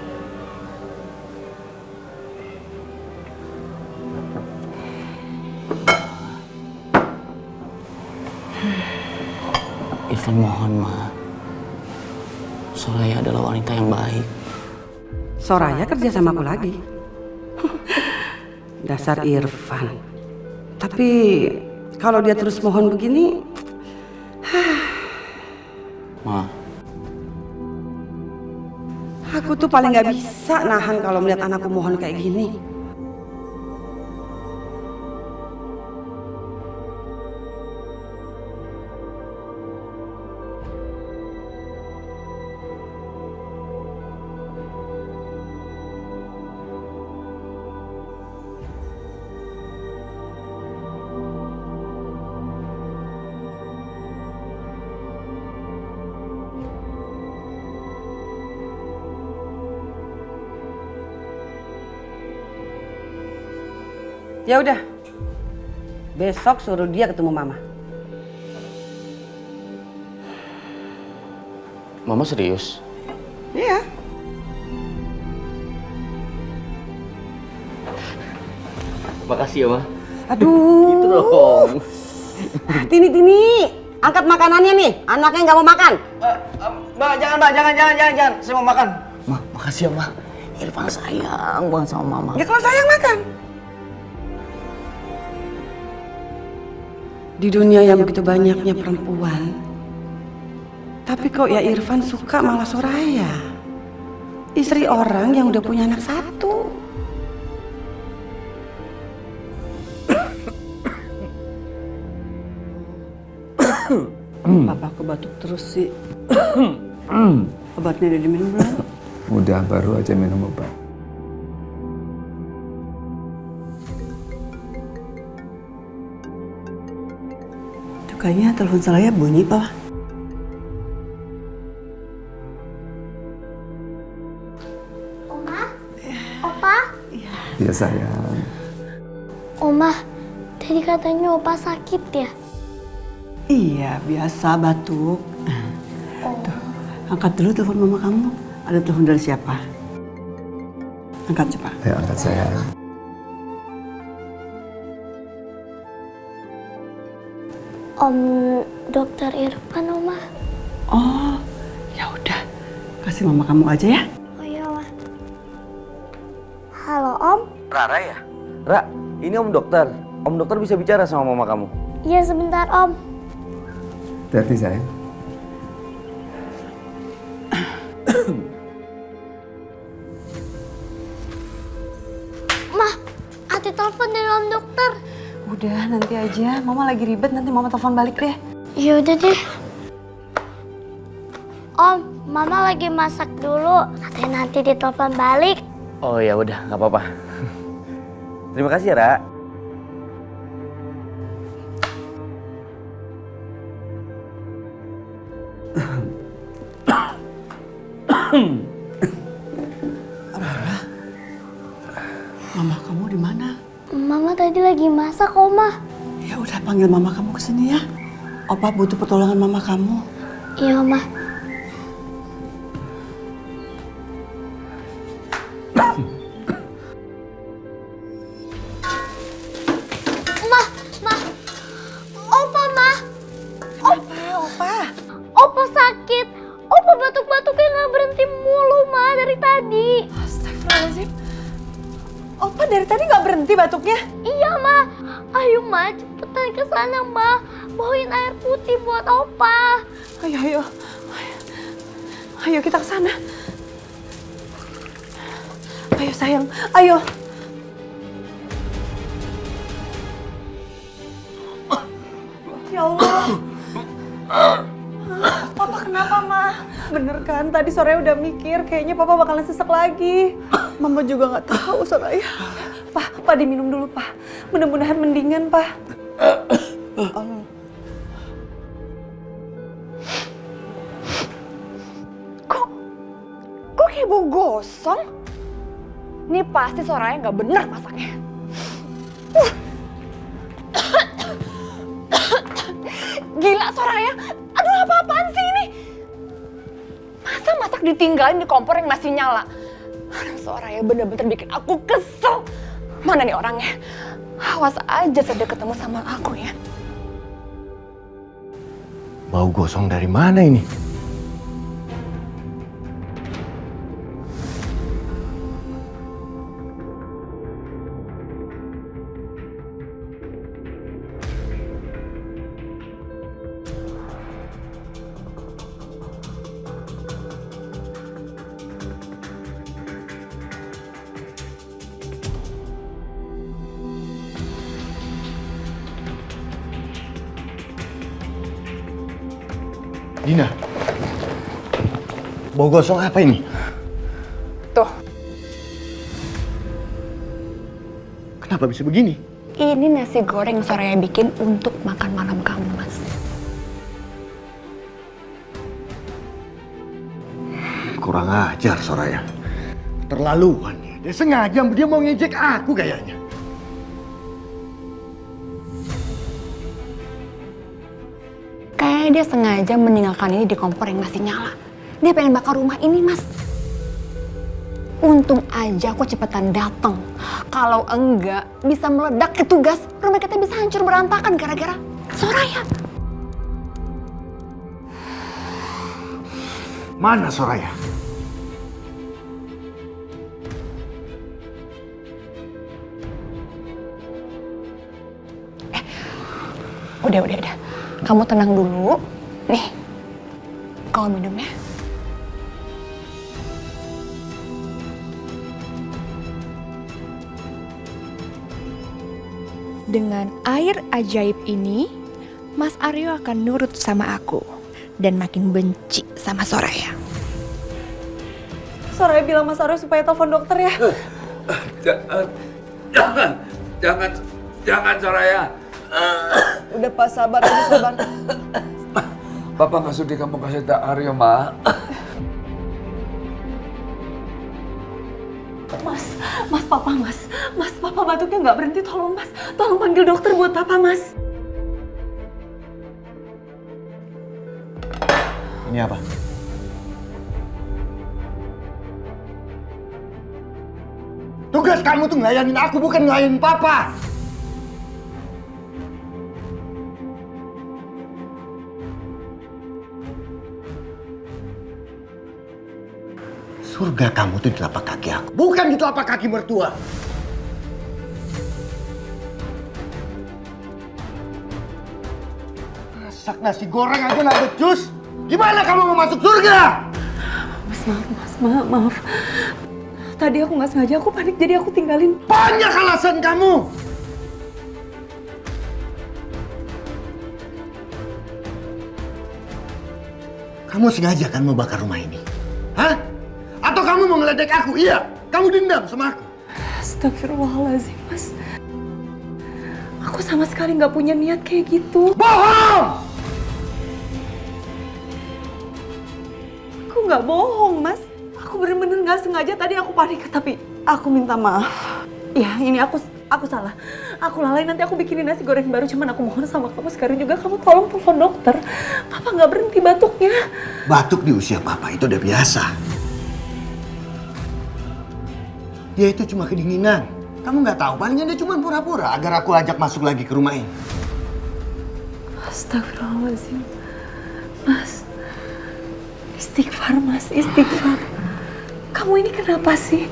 S12: Irfan mohon, Ma. Soraya adalah wanita yang baik.
S11: Soraya kerja sama aku lagi. Dasar Irfan. Tapi kalau dia terus mohon begini,
S12: Ma,
S11: aku tuh paling nggak bisa nahan kalau melihat anakku mohon kayak gini. Ya udah, besok suruh dia ketemu Mama.
S12: Mama serius?
S11: Iya.
S12: Makasih ya, Ma.
S11: Aduh.
S12: Gitu dong.
S11: Tini.
S9: angkat makanannya nih. Anaknya nggak mau makan.
S6: Mbak, jangan. Saya mau makan.
S12: Ma, makasih ya, Ma. Irfan sayang banget sama Mama.
S11: Ya kalau sayang makan. Di dunia yang begitu banyaknya perempuan, tapi kok ya Irfan suka malah Soraya, istri orang yang udah punya anak satu.
S10: Papa kebatuk terus sih. Obatnya udah diminum belum?
S1: Udah, baru aja minum obat.
S10: Tuh kayaknya telepon Soraya bunyi, Pak.
S8: Oma? Opa?
S1: Iya sayang.
S8: Oma, tadi katanya Opa sakit ya?
S10: Iya, biasa batuk. Tuh, angkat dulu telepon mama kamu. Ada telepon dari siapa? Angkat cepat.
S1: Ayo angkat sayang.
S8: Om Dokter Irfan, Oma.
S10: Oh, ya udah. Kasih mama kamu aja ya.
S8: Oh iya, Oma. Halo, Om.
S6: Rara ya? Ra, ini Om Dokter. Om Dokter bisa bicara sama mama kamu.
S8: Iya, sebentar, Om.
S1: Hati-hati sayang.
S8: Ma, Ati telepon dari Om Dokter.
S7: Udah, nanti aja. Mama lagi ribet, nanti Mama telepon balik deh.
S8: Ya udah deh. Om, Mama lagi masak dulu. Katanya nanti ditelepon balik.
S6: Oh ya udah, nggak apa-apa. Terima kasih ya, Ra.
S10: Mama kamu di mana?
S8: Mama tadi lagi masak, Oma.
S10: Ya udah, panggil mama kamu ke sini ya. Opa butuh pertolongan mama kamu.
S8: Iya, Oma. Opa sakit. Opa batuk-batuknya nggak berhenti mulu, Ma, dari tadi.
S7: Astagfirullahaladzim. Opa dari tadi nggak berhenti batuknya?
S8: Iya, Ma. Ayo, Ma, cepetan ke sana, Ma. Bawain air putih buat Opa.
S7: Ayo. Ayo kita ke sana. Ayo sayang, ayo. Ya Allah. Papa kenapa, Ma? Bener kan, tadi sore udah mikir kayaknya Papa bakalan sesek lagi. Mama juga nggak tahu, Soraya. Pak diminum dulu, Pak. Mudah-mudahan mendingan, Pak. Kok kayak bau gosong? Ini pasti Soraya nggak bener masaknya. Gila Soraya, aduh apa-apaan sih ini? Masa masak ditinggalin di kompor yang masih nyala? Aduh Soraya bener-bener bikin aku kesel. Mana nih orangnya? Awas aja saja ketemu sama aku ya.
S4: Bau gosong dari mana ini? Dina, bau gosong apa ini?
S2: Tuh,
S4: Kenapa bisa begini?
S2: ini nasi goreng Soraya bikin untuk makan malam kamu, Mas.
S4: Kurang ajar Soraya. Terlaluan ya. Dia sengaja mau ngejek aku kayaknya.
S2: Kayaknya dia sengaja meninggalkan ini di kompor yang masih nyala. Dia pengen bakar rumah ini, Mas. Untung aja aku cepetan datang. Kalau enggak, bisa meledak ke tugas. Rumah kita bisa hancur berantakan gara-gara Soraya.
S4: Mana Soraya?
S5: Udah. Kamu tenang dulu. Nih, kau minum ya. Dengan air ajaib ini, Mas Aryo akan nurut sama aku dan makin benci sama Soraya.
S7: Soraya bilang Mas Aryo supaya telepon dokter ya.
S1: Jangan Soraya.
S7: Udah Pak, sabar.
S1: Papa nggak sudi kamu kasih tahu Aryo, Ma.
S7: Mas, Papa batuknya nggak berhenti, tolong Mas. Tolong panggil dokter buat Papa, Mas.
S4: Ini apa? Tugas kamu tuh ngelayanin aku, bukan ngelayanin Papa. Surga kamu tuh di telapak kaki aku, bukan di telapak kaki mertua. Masak nasi goreng aja nggak becus. Gimana kamu mau masuk surga?
S7: Mas, maaf. Tadi aku nggak sengaja, aku panik jadi aku tinggalin.
S4: Banyak alasan kamu. Kamu sengaja kan mau bakar rumah ini? Hah? Atau kamu mau ngeledek aku? Iya, kamu dendam sama aku.
S7: Astagfirullahaladzim, Mas. Aku sama sekali nggak punya niat kayak gitu.
S4: Bohong!
S7: Aku nggak bohong, Mas. Aku bener-bener nggak sengaja, tadi aku panik, tapi aku minta maaf. Ya, ini aku salah. Aku lalai, nanti aku bikinin nasi goreng baru. Cuman aku mohon sama kamu sekarang juga, kamu tolong telepon dokter. Papa nggak berhenti batuknya.
S4: Batuk di usia Papa itu udah biasa. Dia itu cuma kedinginan. Kamu nggak tahu, palingan dia cuma pura-pura agar aku ajak masuk lagi ke rumah ini.
S7: Astagfirullahaladzim. Mas, istighfar Mas, istighfar. Kamu ini kenapa sih?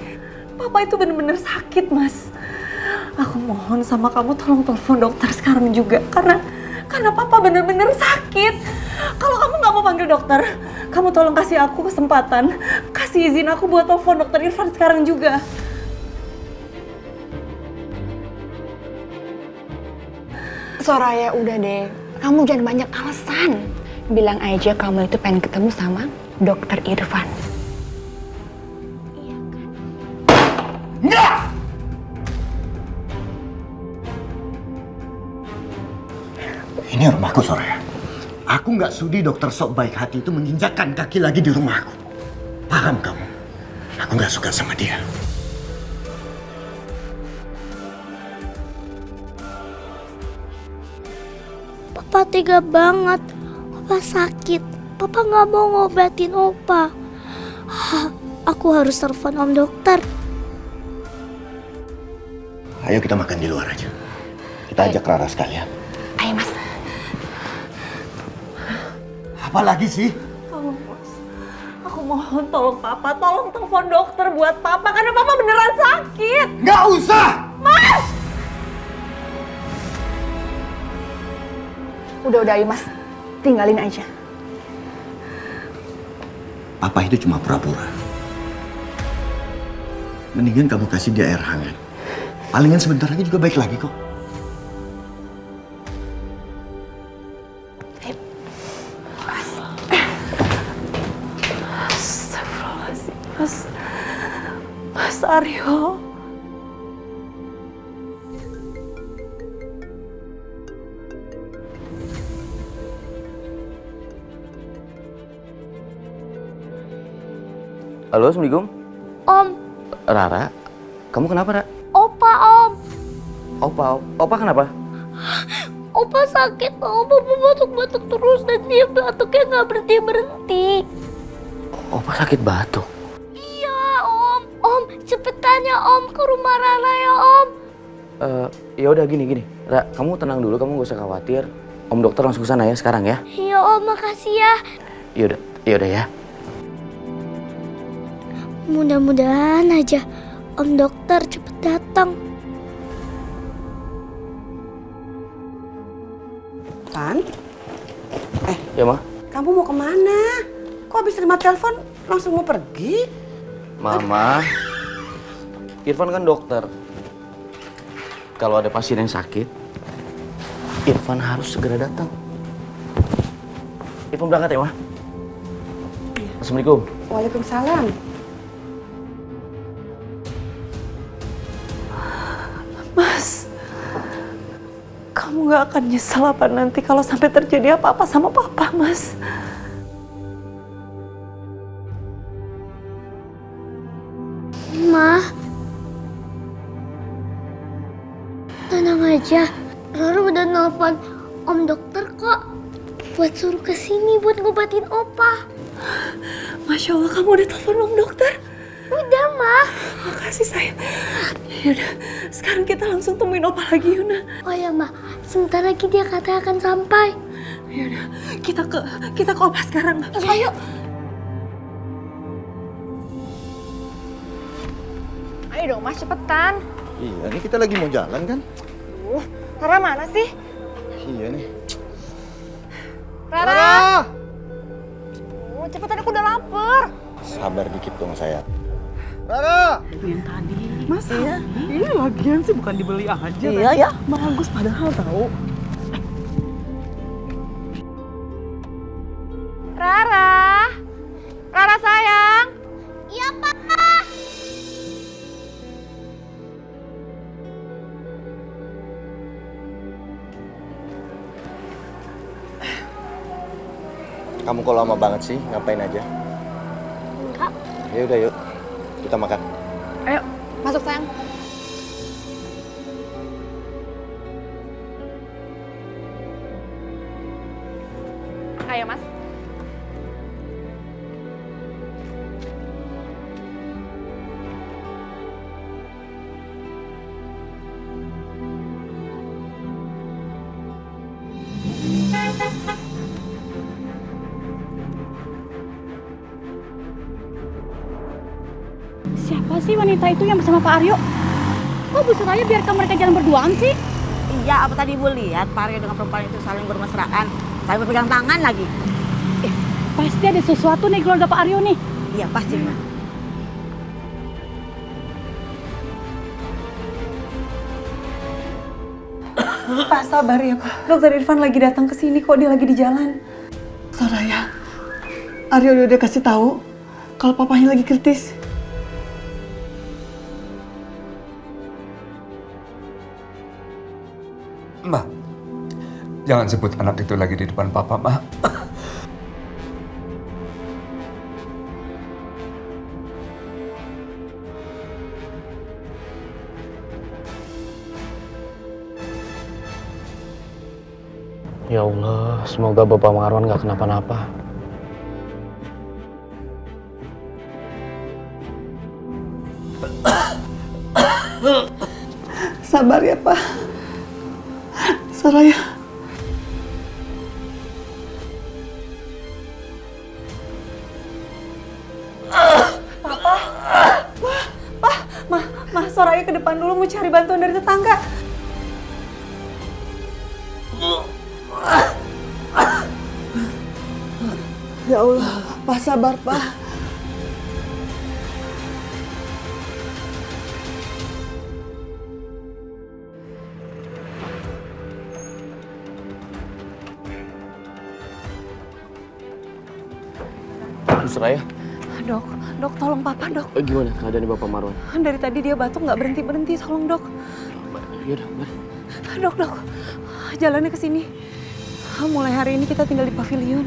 S7: Papa itu bener-bener sakit, Mas. Aku mohon sama kamu tolong telepon dokter sekarang juga. Karena Papa bener-bener sakit. Kalau kamu nggak mau panggil dokter, kamu tolong kasih aku kesempatan. Kasih izin aku buat telepon dokter Irfan sekarang juga.
S5: Soraya, udah deh. Kamu jangan banyak alasan. Bilang aja kamu itu pengen ketemu sama dokter Irfan.
S4: Enggak! Ini rumahku, Soraya. Aku nggak sudi dokter sok baik hati itu menginjakkan kaki lagi di rumahku. Paham kamu? Aku nggak suka sama dia.
S8: Papa tega banget. Papa sakit. Papa nggak mau ngobatin Opa. Aku harus telepon Om Dokter.
S4: Ayo kita makan di luar aja. Kita ajak Rara sekalian.
S5: Ayo, Mas.
S4: Apa lagi sih?
S7: Tolong, Mas. Aku mohon tolong Papa, tolong telepon dokter buat Papa karena Papa beneran sakit.
S4: Nggak usah!
S7: Mas!
S5: Udah, ayo Mas. Tinggalin aja.
S4: Papa itu cuma pura-pura. Mendingan kamu kasih dia air hangat. Palingan sebentar lagi juga baik lagi kok.
S7: Astagfirullahaladzim, Mas Aryo.
S12: Halo, Assalamualaikum.
S8: Om,
S12: Rara, kamu kenapa, Ra?
S8: Opa Om.
S12: Opa kenapa?
S8: Opa sakit Om, Opa batuk-batuk terus dan dia batuknya nggak berhenti-berhenti.
S12: Opa sakit batuk.
S8: Iya Om, Om cepetan ya Om ke rumah Rara ya Om.
S12: Ya udah gini. Ra, kamu tenang dulu, kamu gak usah khawatir. Om dokter langsung ke sana ya sekarang ya.
S8: Iya Om, makasih ya.
S12: Yaudah ya.
S8: Mudah-mudahan aja Om Dokter cepet datang.
S11: Pan?
S12: Ya, Ma?
S11: Kamu mau kemana? Kok habis terima telepon langsung mau pergi?
S12: Mama, Irfan kan dokter. Kalau ada pasien yang sakit, Irfan harus segera datang. Irfan berangkat ya, Ma? Assalamualaikum.
S11: Waalaikumsalam.
S7: Mas, kamu gak akan nyesel apa nanti kalau sampai terjadi apa-apa sama papa, Mas?
S8: Ma, tenang aja. Rara udah nelfon Om Dokter kok buat suruh kesini buat ngobatin Opa.
S7: Masya Allah, kamu udah telepon Om Dokter?
S8: Udah, Ma.
S7: Makasih, sayang. Yaudah, sekarang kita langsung temuin Opa lagi, Yuna.
S8: Oh ya, Ma. Sebentar lagi dia katanya akan sampai.
S7: Yaudah, kita ke Opa sekarang.
S8: Ayo.
S2: Ayo dong Mas, cepetan.
S4: Iya, ini kita lagi mau jalan kan?
S2: Rara mana sih?
S4: Iya nih.
S2: Rara! Cepetan, aku udah lapar.
S4: Sabar dikit dong saya. Rara!
S3: Yang tadi.
S7: Mas, iya? Ini lagian sih bukan dibeli aja.
S3: Iya ya.
S7: Bagus padahal tahu.
S2: Rara! Rara sayang!
S8: Iya, Pak.
S4: Kamu kok lama banget sih? Ngapain aja?
S8: Enggak.
S4: Ya udah yuk, kita makan.
S2: Ayo, masuk sayang. Ayo Mas.
S3: Siapa sih wanita itu yang bersama Pak Aryo? Kok Bu Soraya biarkan mereka jalan berduaan sih?
S10: Iya, apa tadi Ibu lihat Pak Aryo dengan perempuan itu saling bermesraan, saling berpegang tangan lagi.
S3: Pasti ada sesuatu nih keluarga Pak Aryo nih.
S10: Iya, pasti.
S7: Pak, sabar ya, Pak. Dokter Irfan lagi datang ke sini kok, dia lagi di jalan.
S10: Soraya, Aryo udah kasih tahu kalau papanya lagi kritis.
S1: Ma, jangan sebut anak itu lagi di depan Papa, Ma.
S12: Ya Allah, semoga Bapak Marwan gak kenapa-napa.
S10: Sabar ya, Pak. Soraya.
S7: Mah, Soraya ke depan dulu mau cari bantuan dari tetangga.
S10: Ya Allah, Pak sabar, Pak.
S12: Bu Soraya,
S7: Dok, tolong Papa, Dok.
S12: gimana keadaan Bapak Marwan?
S7: Dari tadi dia batuk nggak berhenti-berhenti, tolong Dok.
S12: Yaudah, mari.
S7: Dok, jalannya ke sini. Mulai hari ini kita tinggal di pavilion.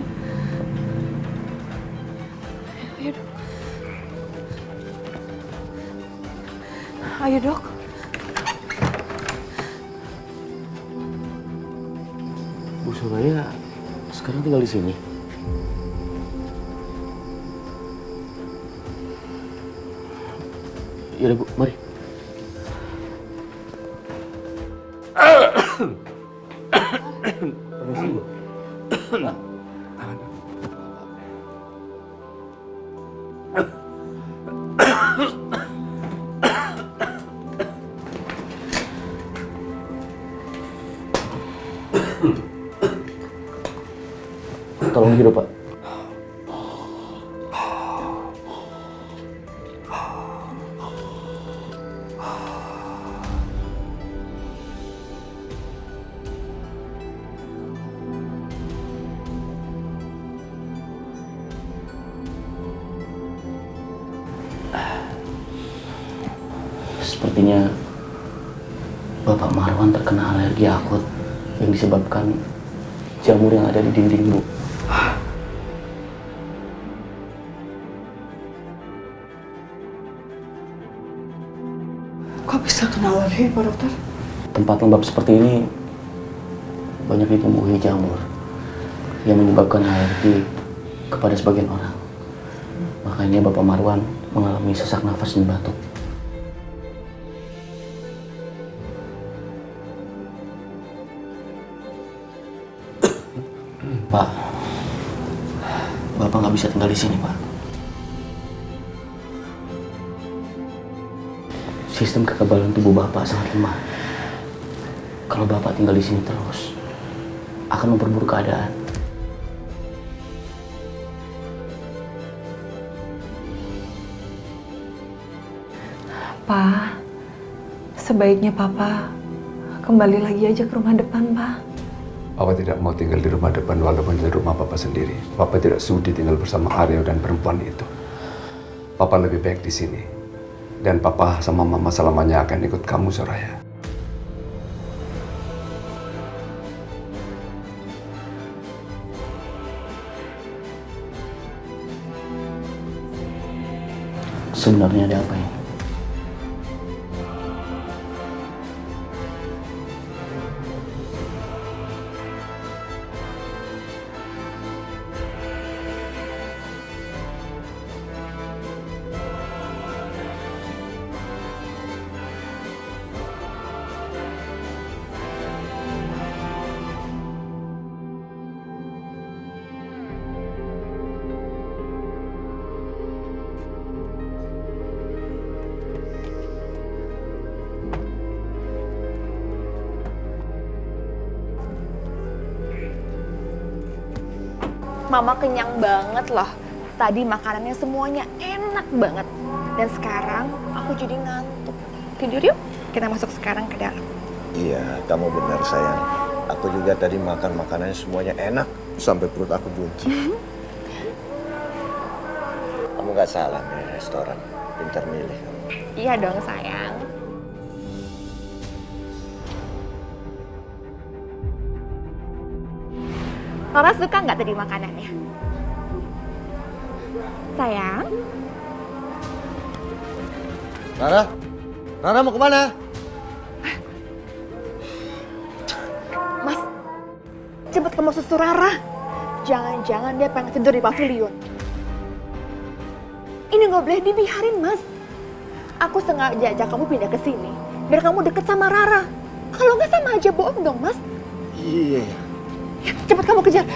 S7: Ayo, Dok. Ayo, Dok.
S12: Bu Soraya sekarang tinggal di sini. Yaudah Bu, mari. Permisi Bu. Tolong hidup, Pak. Sepertinya Bapak Marwan terkena alergi akut yang disebabkan jamur yang ada di dinding, Bu.
S10: Kok bisa kena alergi, Pak Dokter?
S12: Tempat lembab seperti ini banyak ditumbuhi jamur yang menyebabkan alergi kepada sebagian orang. Makanya Bapak Marwan mengalami sesak nafas dan batuk. Pak, Bapak nggak bisa tinggal di sini, Pak. Sistem kekebalan tubuh Bapak sangat lemah. Kalau Bapak tinggal di sini terus, akan memperburuk keadaan.
S7: Pak, sebaiknya Papa kembali lagi aja ke rumah depan, Pak.
S1: Papa tidak mau tinggal di rumah depan walaupun di rumah Papa sendiri. Papa tidak sudi tinggal bersama Aryo dan perempuan itu. Papa lebih baik di sini. Dan Papa sama Mama selamanya akan ikut kamu, Soraya.
S12: Sebenarnya ada apa ya?
S2: Mama kenyang banget loh. Tadi makanannya semuanya enak banget. Dan sekarang aku jadi ngantuk. Tidur yuk, kita masuk sekarang ke dalam.
S4: Iya, kamu benar sayang. Aku juga tadi makan makanannya semuanya enak sampai perut aku bunyi. Kamu gak salah nih restoran, pintar milih kamu.
S2: Iya dong sayang. Rara suka nggak tadi makanannya? Sayang?
S4: Rara mau kemana?
S2: Mas, cepet kamu susu Rara. Jangan-jangan dia pengen tidur di pavilion. Ini nggak boleh dibiarin, Mas. Aku sengaja ajak kamu pindah ke sini biar kamu deket sama Rara. Kalau nggak sama aja bohong dong, Mas.
S4: Iya.
S2: Ya, cepet kamu kejar.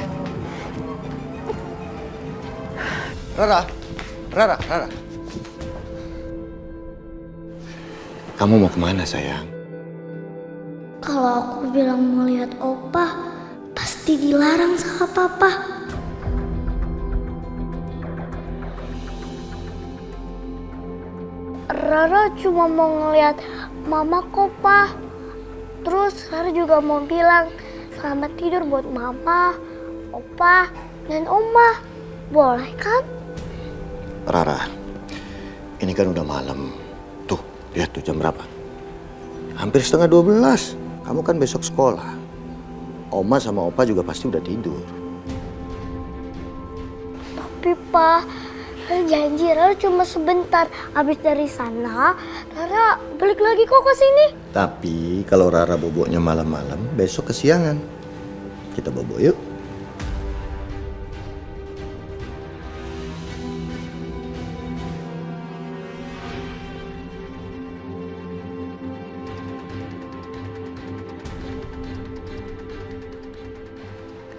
S4: Rara. Kamu mau kemana sayang?
S8: Kalau aku bilang mau lihat Opa, pasti dilarang sama Papa. Rara cuma mau ngeliat Mama kok, Pa. Terus Rara juga mau bilang selamat tidur buat Mama, Opa, dan Oma. Boleh kan?
S4: Rara, ini kan udah malam. Tuh, lihat tuh jam berapa? Hampir setengah 12. Kamu kan besok sekolah. Oma sama Opa juga pasti udah tidur.
S8: Tapi Pa, Rara janji Rara cuma sebentar. Habis dari sana, Rara balik lagi kok ke sini.
S4: Tapi kalau Rara boboknya malam-malam, besok kesiangan. Kita bobo yuk.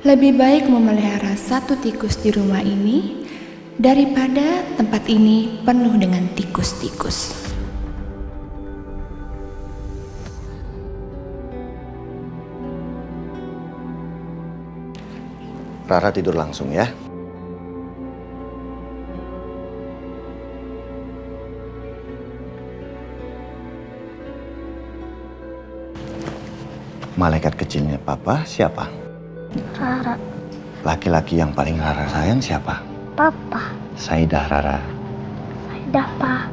S5: Lebih baik memelihara satu tikus di rumah ini daripada tempat ini penuh dengan tikus-tikus.
S4: Rara tidur langsung ya. Malaikat kecilnya Papa siapa?
S8: Rara.
S4: Laki-laki yang paling Rara sayang siapa?
S8: Papa.
S4: Saidah Rara.
S8: Saidah, Pa.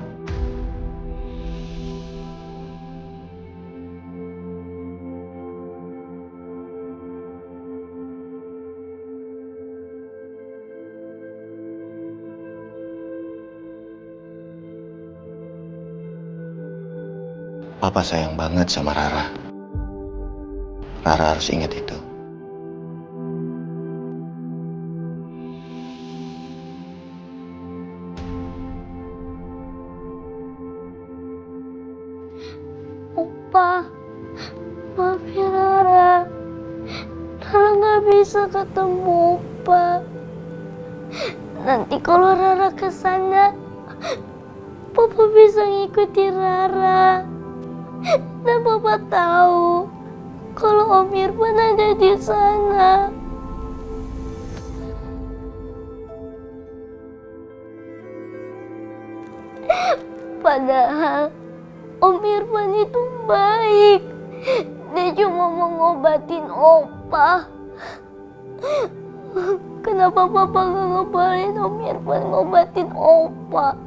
S4: Papa sayang banget sama Rara. Rara harus ingat itu.
S8: Opa, maaf ya Rara. Rara nggak bisa ketemu Opa. Nanti kalau Rara kesana, Papa bisa ngikuti Rara. Dan Papa tahu kalau Om Irfan ada di sana. Padahal Om Irfan itu baik. Dia cuma mau ngobatin Opa. Kenapa Papa gak ngebolehin Om Irfan ngobatin Opa?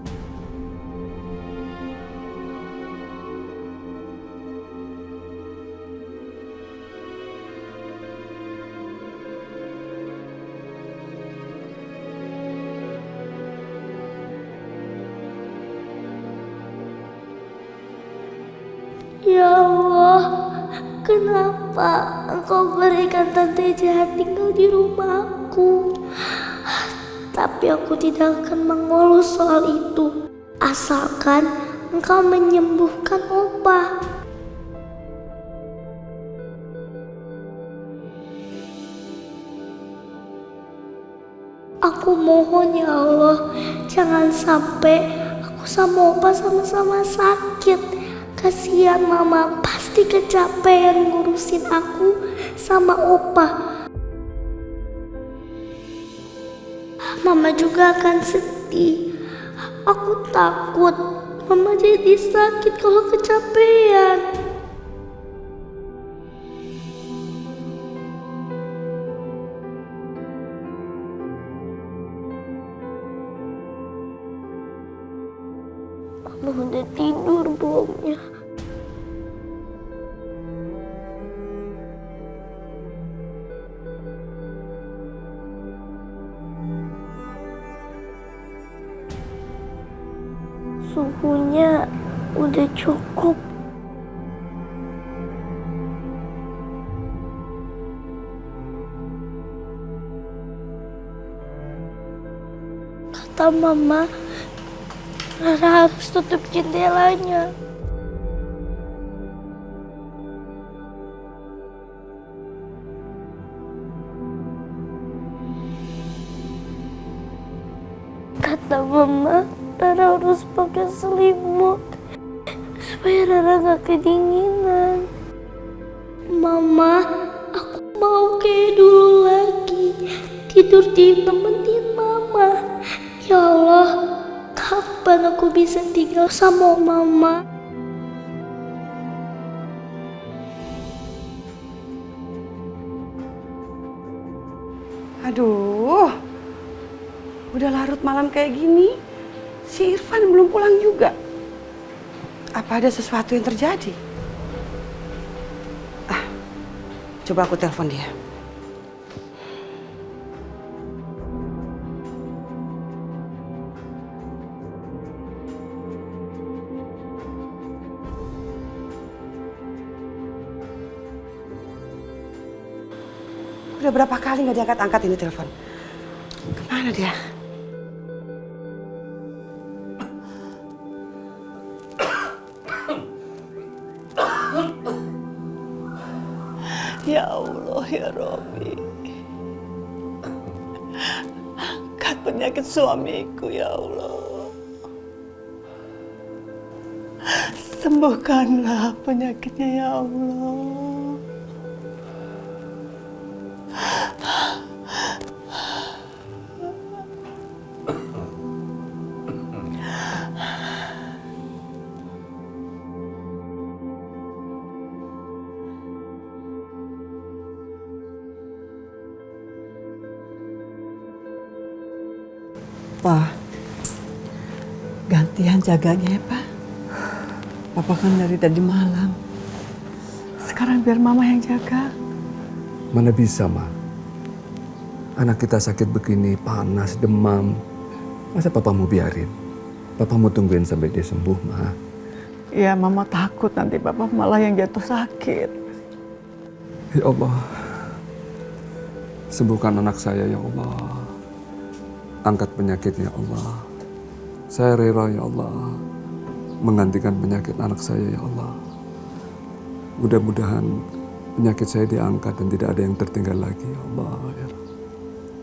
S8: Ya Allah, kenapa Engkau berikan Tante Jahat tinggal di rumahku? Tapi aku tidak akan mengeluh soal itu, asalkan Engkau menyembuhkan Opa. Aku mohon ya Allah, jangan sampai aku sama Opa sama-sama sakit. Kasihan Mama, pasti kecapean ngurusin aku sama Opa. Mama juga akan sedih. Aku takut Mama jadi sakit kalau kecapean. Mama udah tidur belum ya? Suhunya udah cukup. Kata Mama, Rara harus tutup jendelanya. Kata Mama, Rara harus pakai selimut supaya Rara gak kedinginan. Mama, aku mau kayak dulu lagi, tidur nemenin Mama. Ya Allah, kapan aku bisa tinggal sama Mama?
S11: Aduh, udah larut malam kayak gini, si Irfan belum pulang juga. Apa ada sesuatu yang terjadi? Coba aku telepon dia. Udah berapa kali nggak diangkat-angkat ini telepon? Kemana dia?
S3: Ya Allah, ya Rabbi. Angkat penyakit suamiku, ya Allah. Sembuhkanlah penyakitnya, ya Allah.
S10: Papa. Gantian jaganya ya, Pak. Papa kan dari tadi malam. Sekarang biar Mama yang jaga.
S1: Mana bisa, Ma? Anak kita sakit begini, panas, demam. Masa Papa mau biarin? Papa mau tungguin sampai dia sembuh, Ma.
S10: Ya, Mama takut nanti Papa malah yang jatuh sakit.
S1: Ya Allah, sembuhkan anak saya ya Allah. Angkat penyakitnya ya Allah. Saya rela ya Allah menggantikan penyakit anak saya ya Allah. Mudah-mudahan penyakit saya diangkat dan tidak ada yang tertinggal lagi ya Allah. Ya.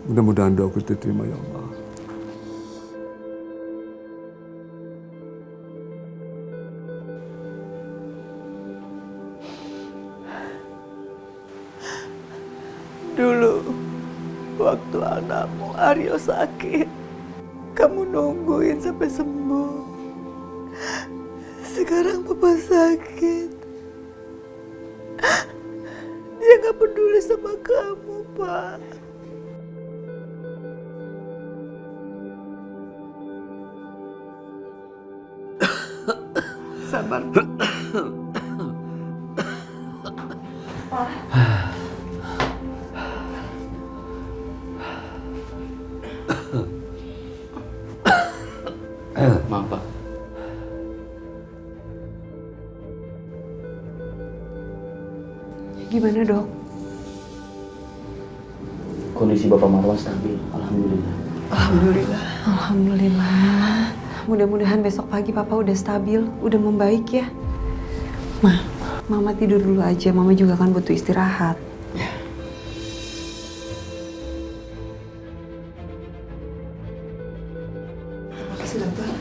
S1: Mudah-mudahan doaku diterima ya Allah.
S10: Dulu, waktu anakmu Aryo sakit, kamu nungguin sampai sembuh. Sekarang Papa sakit. Dia gak peduli sama kamu, Pak. Sabar.
S12: Maaf, Pak.
S7: Gimana, Dok?
S12: Kondisi Bapak Marwan stabil, alhamdulillah.
S7: Alhamdulillah. Alhamdulillah. Mudah-mudahan besok pagi Papa udah stabil, udah membaik ya. Mama tidur dulu aja, Mama juga kan butuh istirahat. Terima kasih, Dokter.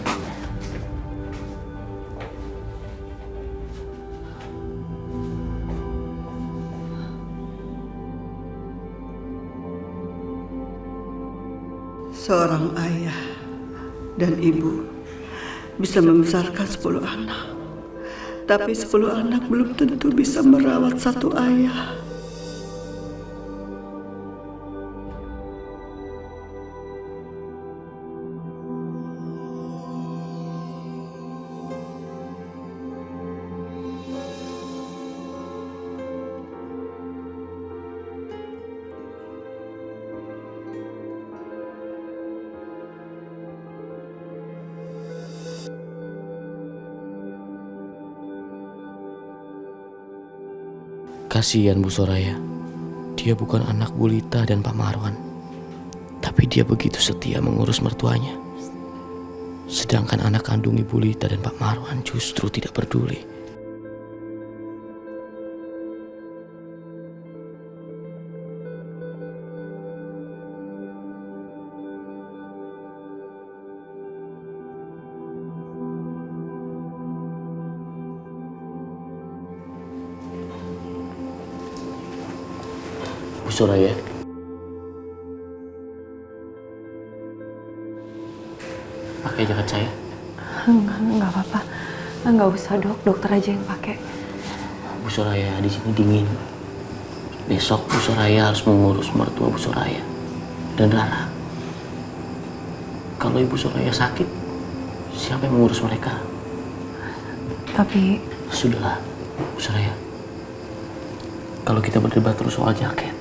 S10: Seorang ayah dan ibu bisa membesarkan 10 anak. Tapi 10 anak belum tentu bisa merawat satu ayah.
S12: Kasihan Bu Soraya. Dia bukan anak Bu Lita dan Pak Marwan. Tapi dia begitu setia mengurus mertuanya. Sedangkan anak kandung Ibu Lita dan Pak Marwan justru tidak peduli. Bu Soraya, pakai jaket saya.
S7: Enggak apa-apa. Enggak usah, Dok. Dokter aja yang pakai.
S12: Bu Soraya, di sini dingin. Besok Bu Soraya harus mengurus mertua Bu Soraya dan Rara. Kalau Ibu Soraya sakit, siapa yang mengurus mereka?
S7: Tapi...
S12: Sudahlah, Bu Soraya. Kalau kita berdebat terus soal jaket,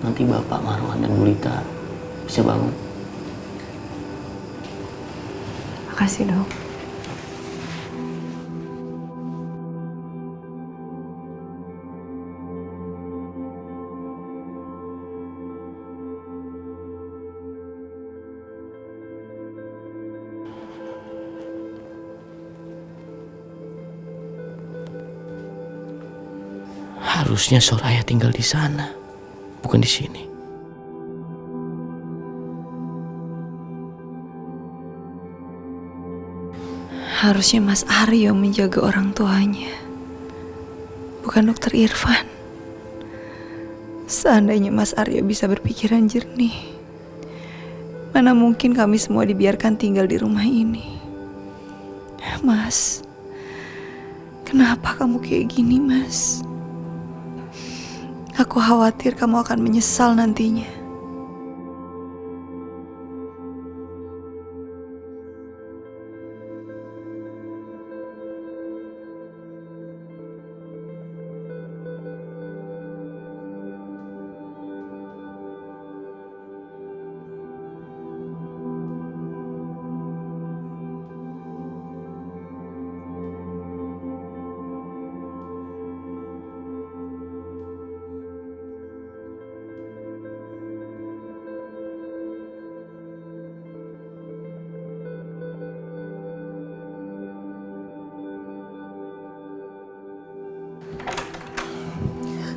S12: nanti Bapak Marwan dan Bu Lita bisa bangun.
S7: Makasih, Dok.
S12: Harusnya Soraya tinggal di sana, bukan di sini.
S5: Harusnya Mas Aryo menjaga orang tuanya, bukan Dokter Irfan. Seandainya Mas Aryo bisa berpikiran jernih, mana mungkin kami semua dibiarkan tinggal di rumah ini. Mas, kenapa kamu kayak gini, Mas? Aku khawatir kamu akan menyesal nantinya.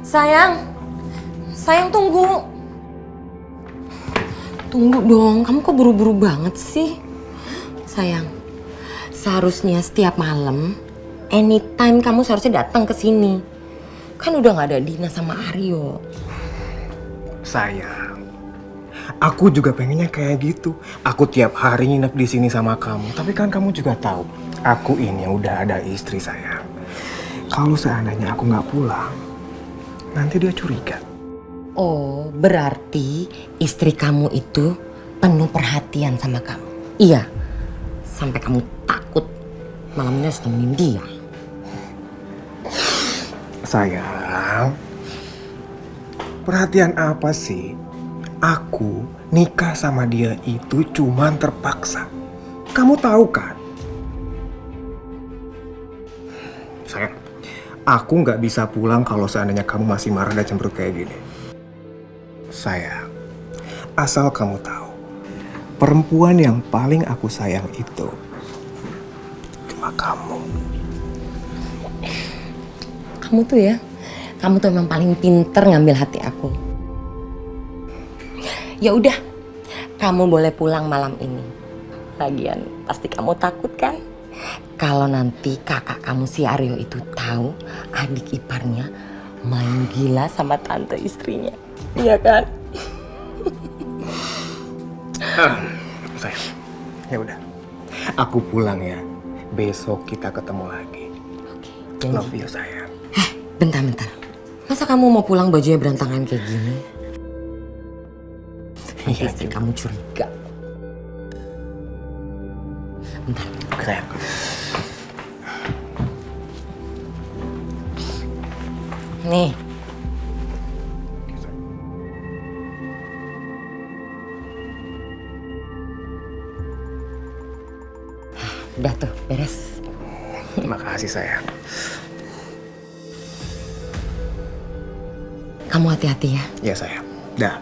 S9: Sayang tunggu. Tunggu dong, kamu kok buru-buru banget sih? Sayang, seharusnya setiap malam, anytime kamu seharusnya datang ke sini. Kan udah gak ada Dina sama Aryo.
S6: Sayang, aku juga pengennya kayak gitu. Aku tiap hari nginep di sini sama kamu. Tapi kan kamu juga tahu, aku ini udah ada istri, sayang. Kalau seandainya aku nggak pulang, nanti dia curiga.
S9: Oh, berarti istri kamu itu penuh perhatian sama kamu. Iya, sampai kamu takut malam ini harus nemenin dia.
S6: Sayang, perhatian apa sih? Aku nikah sama dia itu cuman terpaksa. Kamu tahu kan? Sayang, aku nggak bisa pulang kalau seandainya kamu masih marah dan cemberut kayak gini. Sayang, asal kamu tahu, perempuan yang paling aku sayang itu cuma kamu.
S9: Kamu tuh ya, kamu tuh emang paling pinter ngambil hati aku. Ya udah, kamu boleh pulang malam ini. Lagian pasti kamu takut kan? Kalau nanti kakak kamu si Aryo itu tahu adik iparnya main gila sama tante istrinya. Iya kan?
S6: Sayang, ya udah. Aku pulang ya. Besok kita ketemu lagi.
S9: Janji.
S6: Love you, sayang.
S9: Bentar. Masa kamu mau pulang bajunya berantakan kayak gini? Nanti istri kamu curiga. Bentar.
S6: Sayang.
S9: Nih. Udah tuh, beres.
S6: Terima kasih, sayang.
S9: Kamu hati-hati ya.
S6: Ya, sayang. Dah.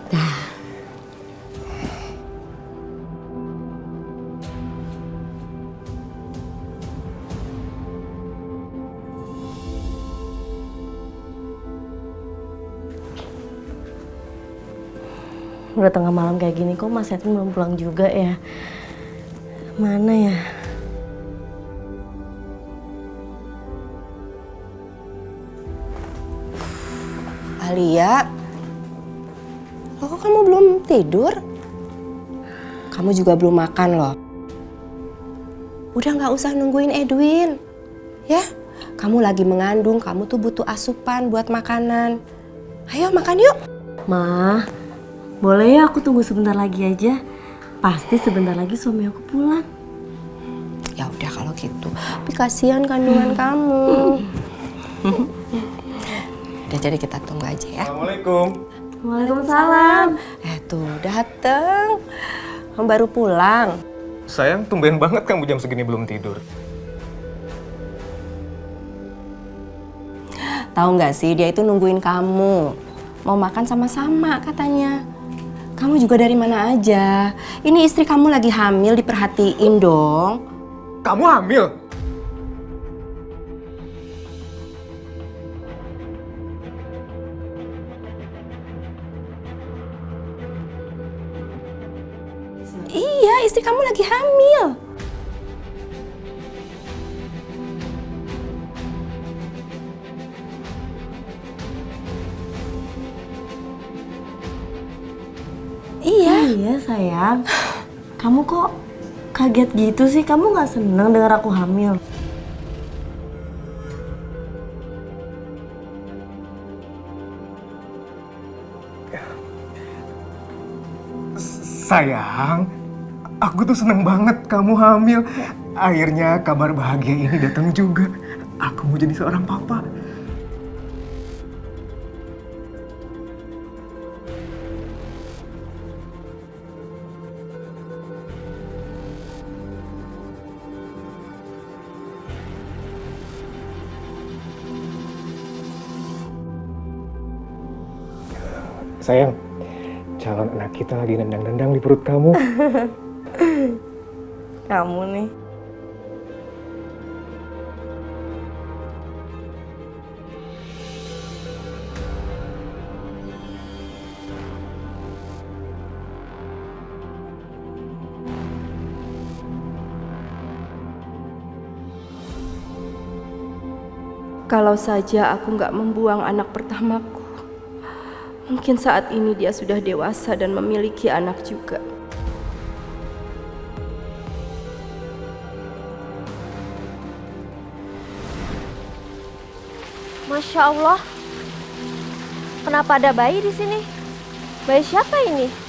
S13: Udah tengah malam kayak gini kok Mas Edwin belum pulang juga ya? Mana ya?
S2: Alia, kok kamu belum tidur? Kamu juga belum makan loh. Udah nggak usah nungguin Edwin, ya? Kamu lagi mengandung, kamu tuh butuh asupan buat makanan. Ayo makan yuk.
S13: Ma, boleh ya aku tunggu sebentar lagi aja? Pasti sebentar lagi suami aku pulang.
S2: Ya udah kalau gitu. Tapi kasihan kandungan kamu. Udah jadi kita tunggu aja ya.
S6: Assalamualaikum.
S13: Waalaikumsalam.
S2: Tuh dateng. Kamu baru pulang.
S6: Sayang, tumben banget kamu jam segini belum tidur.
S2: Tahu nggak sih, dia itu nungguin kamu. Mau makan sama-sama katanya. Kamu juga dari mana aja? Ini istri kamu lagi hamil, diperhatiin dong.
S6: Kamu hamil?
S2: Iya, istri kamu lagi hamil.
S13: Iya sayang. Kamu kok kaget gitu sih? Kamu nggak seneng dengar aku hamil?
S6: Sayang, aku tuh seneng banget kamu hamil. Akhirnya kabar bahagia ini datang juga. Aku mau jadi seorang papa. Sayang, calon anak kita lagi nendang-nendang di perut kamu.
S13: Kamu nih.
S7: Kalau saja aku nggak membuang anak pertamaku, mungkin saat ini dia sudah dewasa dan memiliki anak juga.
S13: Masya Allah, kenapa ada bayi di sini? Bayi siapa ini?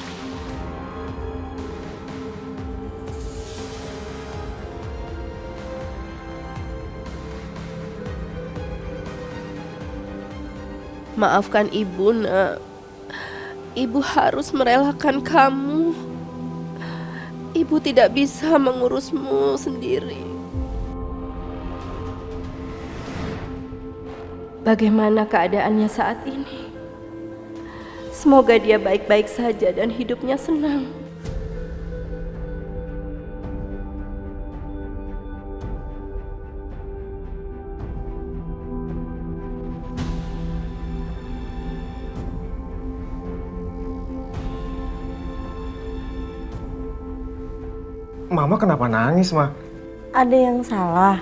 S7: Maafkan ibu, nak. Ibu harus merelakan kamu. Ibu tidak bisa mengurusmu sendiri. Bagaimana keadaannya saat ini? Semoga dia baik-baik saja dan hidupnya senang.
S6: Mama kenapa nangis, Ma?
S13: Ada yang salah?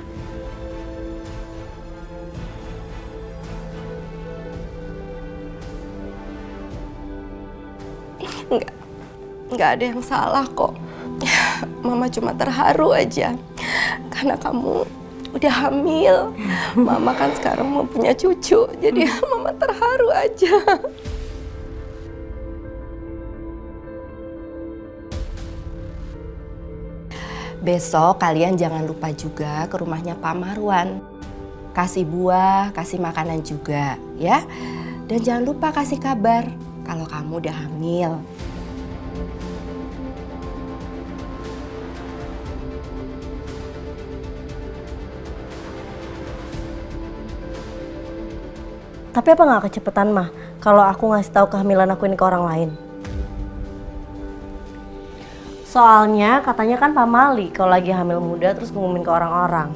S7: Nggak ada yang salah kok. Mama cuma terharu aja karena kamu udah hamil. Mama kan sekarang mau punya cucu, jadi Mama terharu aja. Besok kalian jangan lupa juga ke rumahnya Pak Marwan. Kasih buah, kasih makanan juga ya. Dan jangan lupa kasih kabar kalau kamu udah hamil.
S13: Tapi apa nggak kecepetan, Mah, kalau aku ngasih tahu kehamilan aku ini ke orang lain? Soalnya katanya kan Pak Mali kalau lagi hamil muda terus ngumumin ke orang-orang.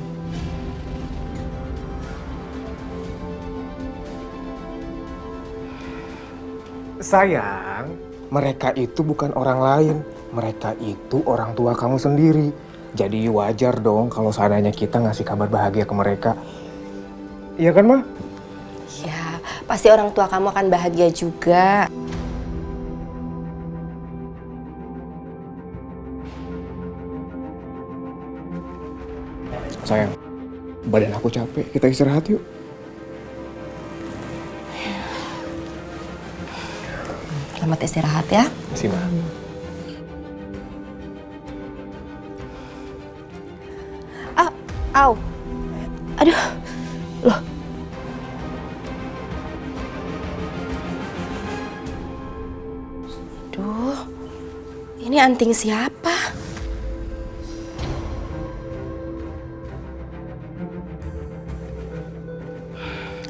S6: Sayang, mereka itu bukan orang lain. Mereka itu orang tua kamu sendiri. Jadi wajar dong kalau seandainya kita ngasih kabar bahagia ke mereka. Iya kan, Ma?
S7: Ya, pasti orang tua kamu akan bahagia juga.
S6: Sayang, badan aku capek. Kita istirahat yuk.
S7: Selamat istirahat ya.
S6: Makasih, Ma.
S7: Au. Aduh. Loh. Duh. Ini anting siapa?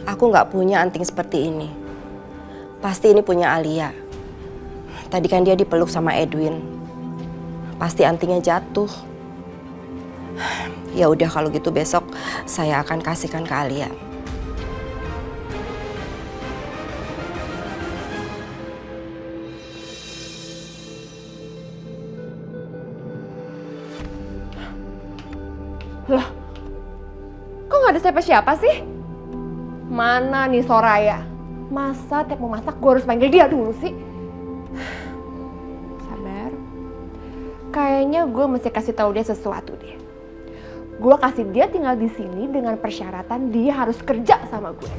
S7: Aku nggak punya anting seperti ini. Pasti ini punya Alia. Tadi kan dia dipeluk sama Edwin. Pasti antingnya jatuh. Ya udah kalau gitu besok saya akan kasihkan ke Alia.
S2: Lah, kok nggak ada siapa-siapa sih? Mana nih Soraya? Masa tiap mau masak gue harus panggil dia dulu sih? Sabar. Kayaknya gue mesti kasih tahu dia sesuatu deh. Gue kasih dia tinggal di sini dengan persyaratan dia harus kerja sama gue.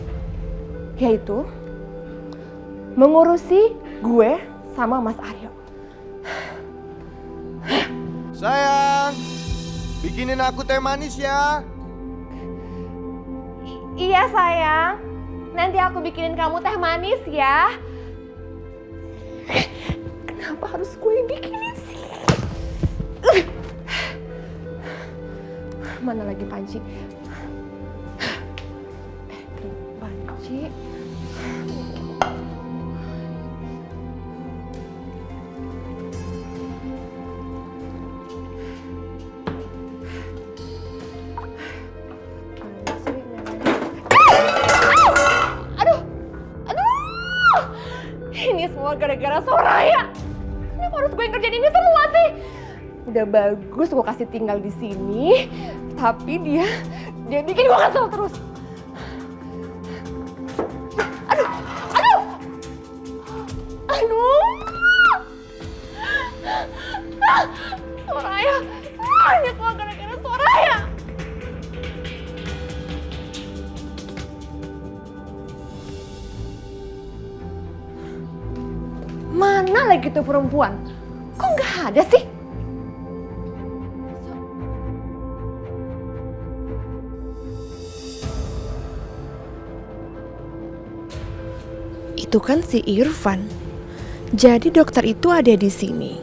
S2: Yaitu mengurusi gue sama Mas Aryo.
S4: Sayang, bikinin aku teh manis ya.
S2: Iya sayang, nanti aku bikinin kamu teh manis ya. Kenapa harus gue yang bikinin sih? Mana lagi panci? Panci. Ini semua gara-gara Soraya. Kenapa harus gue yang kerjain ini semua sih? Udah bagus gue kasih tinggal di sini, tapi dia bikin gue kesel terus. Soraya, ini semua gara-gara Soraya. Mana lagi tuh perempuan? Kok nggak ada sih?
S5: Itu kan si Irfan. Jadi dokter itu ada di sini.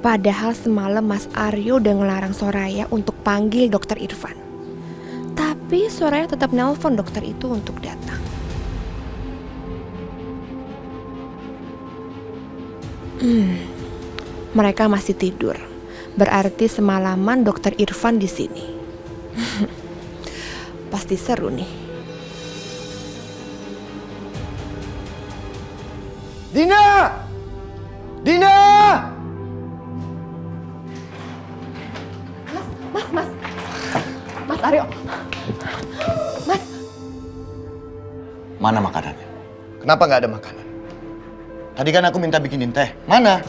S5: Padahal semalam Mas Aryo udah ngelarang Soraya untuk panggil dokter Irfan. Tapi Soraya tetap nelpon dokter itu untuk datang. Mereka masih tidur. Berarti semalaman dokter Irfan di sini. Pasti seru nih.
S4: Dina! Dina!
S2: Mas Aryo. Mas.
S4: Mana makanannya? Kenapa nggak ada makanan? Tadi kan aku minta bikinin teh. Mana?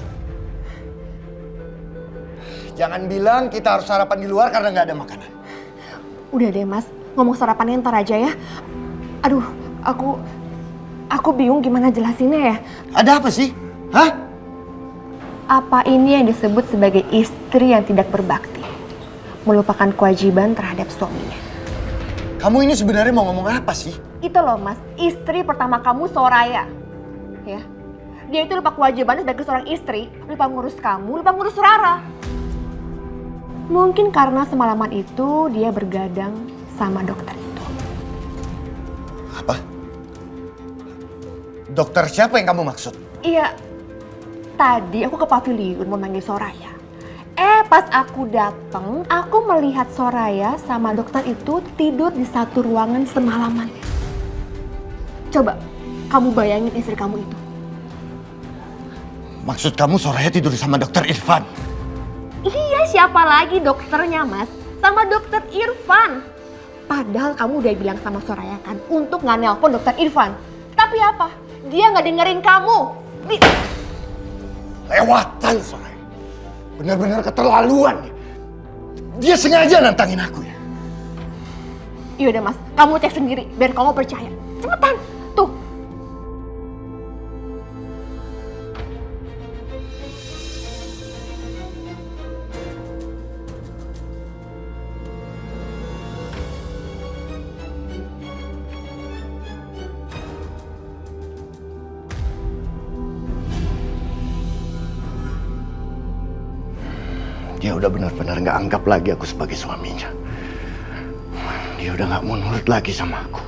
S4: Jangan bilang kita harus sarapan di luar karena nggak ada makanan.
S2: Udah deh Mas, ngomong sarapannya ntar aja ya. Aduh, aku bingung gimana jelasinnya ya.
S4: Ada apa sih? Hah?
S2: Apa ini yang disebut sebagai istri yang tidak berbakti? Melupakan kewajiban terhadap suaminya.
S4: Kamu ini sebenarnya mau ngomong apa sih?
S2: Itu loh Mas, istri pertama kamu Soraya. Ya. Dia itu lupa kewajibannya sebagai seorang istri, lupa ngurus kamu, lupa ngurus Rara. Mungkin karena semalaman itu dia bergadang sama dokter itu.
S4: Apa? Dokter siapa yang kamu maksud?
S2: Iya, tadi aku ke pavilion mau manggil Soraya. Pas aku dateng, aku melihat Soraya sama dokter itu tidur di satu ruangan semalaman. Coba, kamu bayangin istri kamu itu.
S4: Maksud kamu Soraya tidur sama dokter Irfan?
S2: Iya, siapa lagi dokternya Mas? Sama dokter Irfan. Padahal kamu udah bilang sama Soraya kan untuk nggak nelpon dokter Irfan. Tapi apa? Dia nggak dengerin kamu.
S4: Lewatan Soraya. Benar-benar keterlaluan. Dia sengaja nantangin aku ya.
S2: Yaudah Mas, kamu cek sendiri biar kamu percaya. Cepetan, tuh.
S4: Dia udah benar-benar nggak anggap lagi aku sebagai suaminya. Dia udah nggak mau nurut lagi sama aku.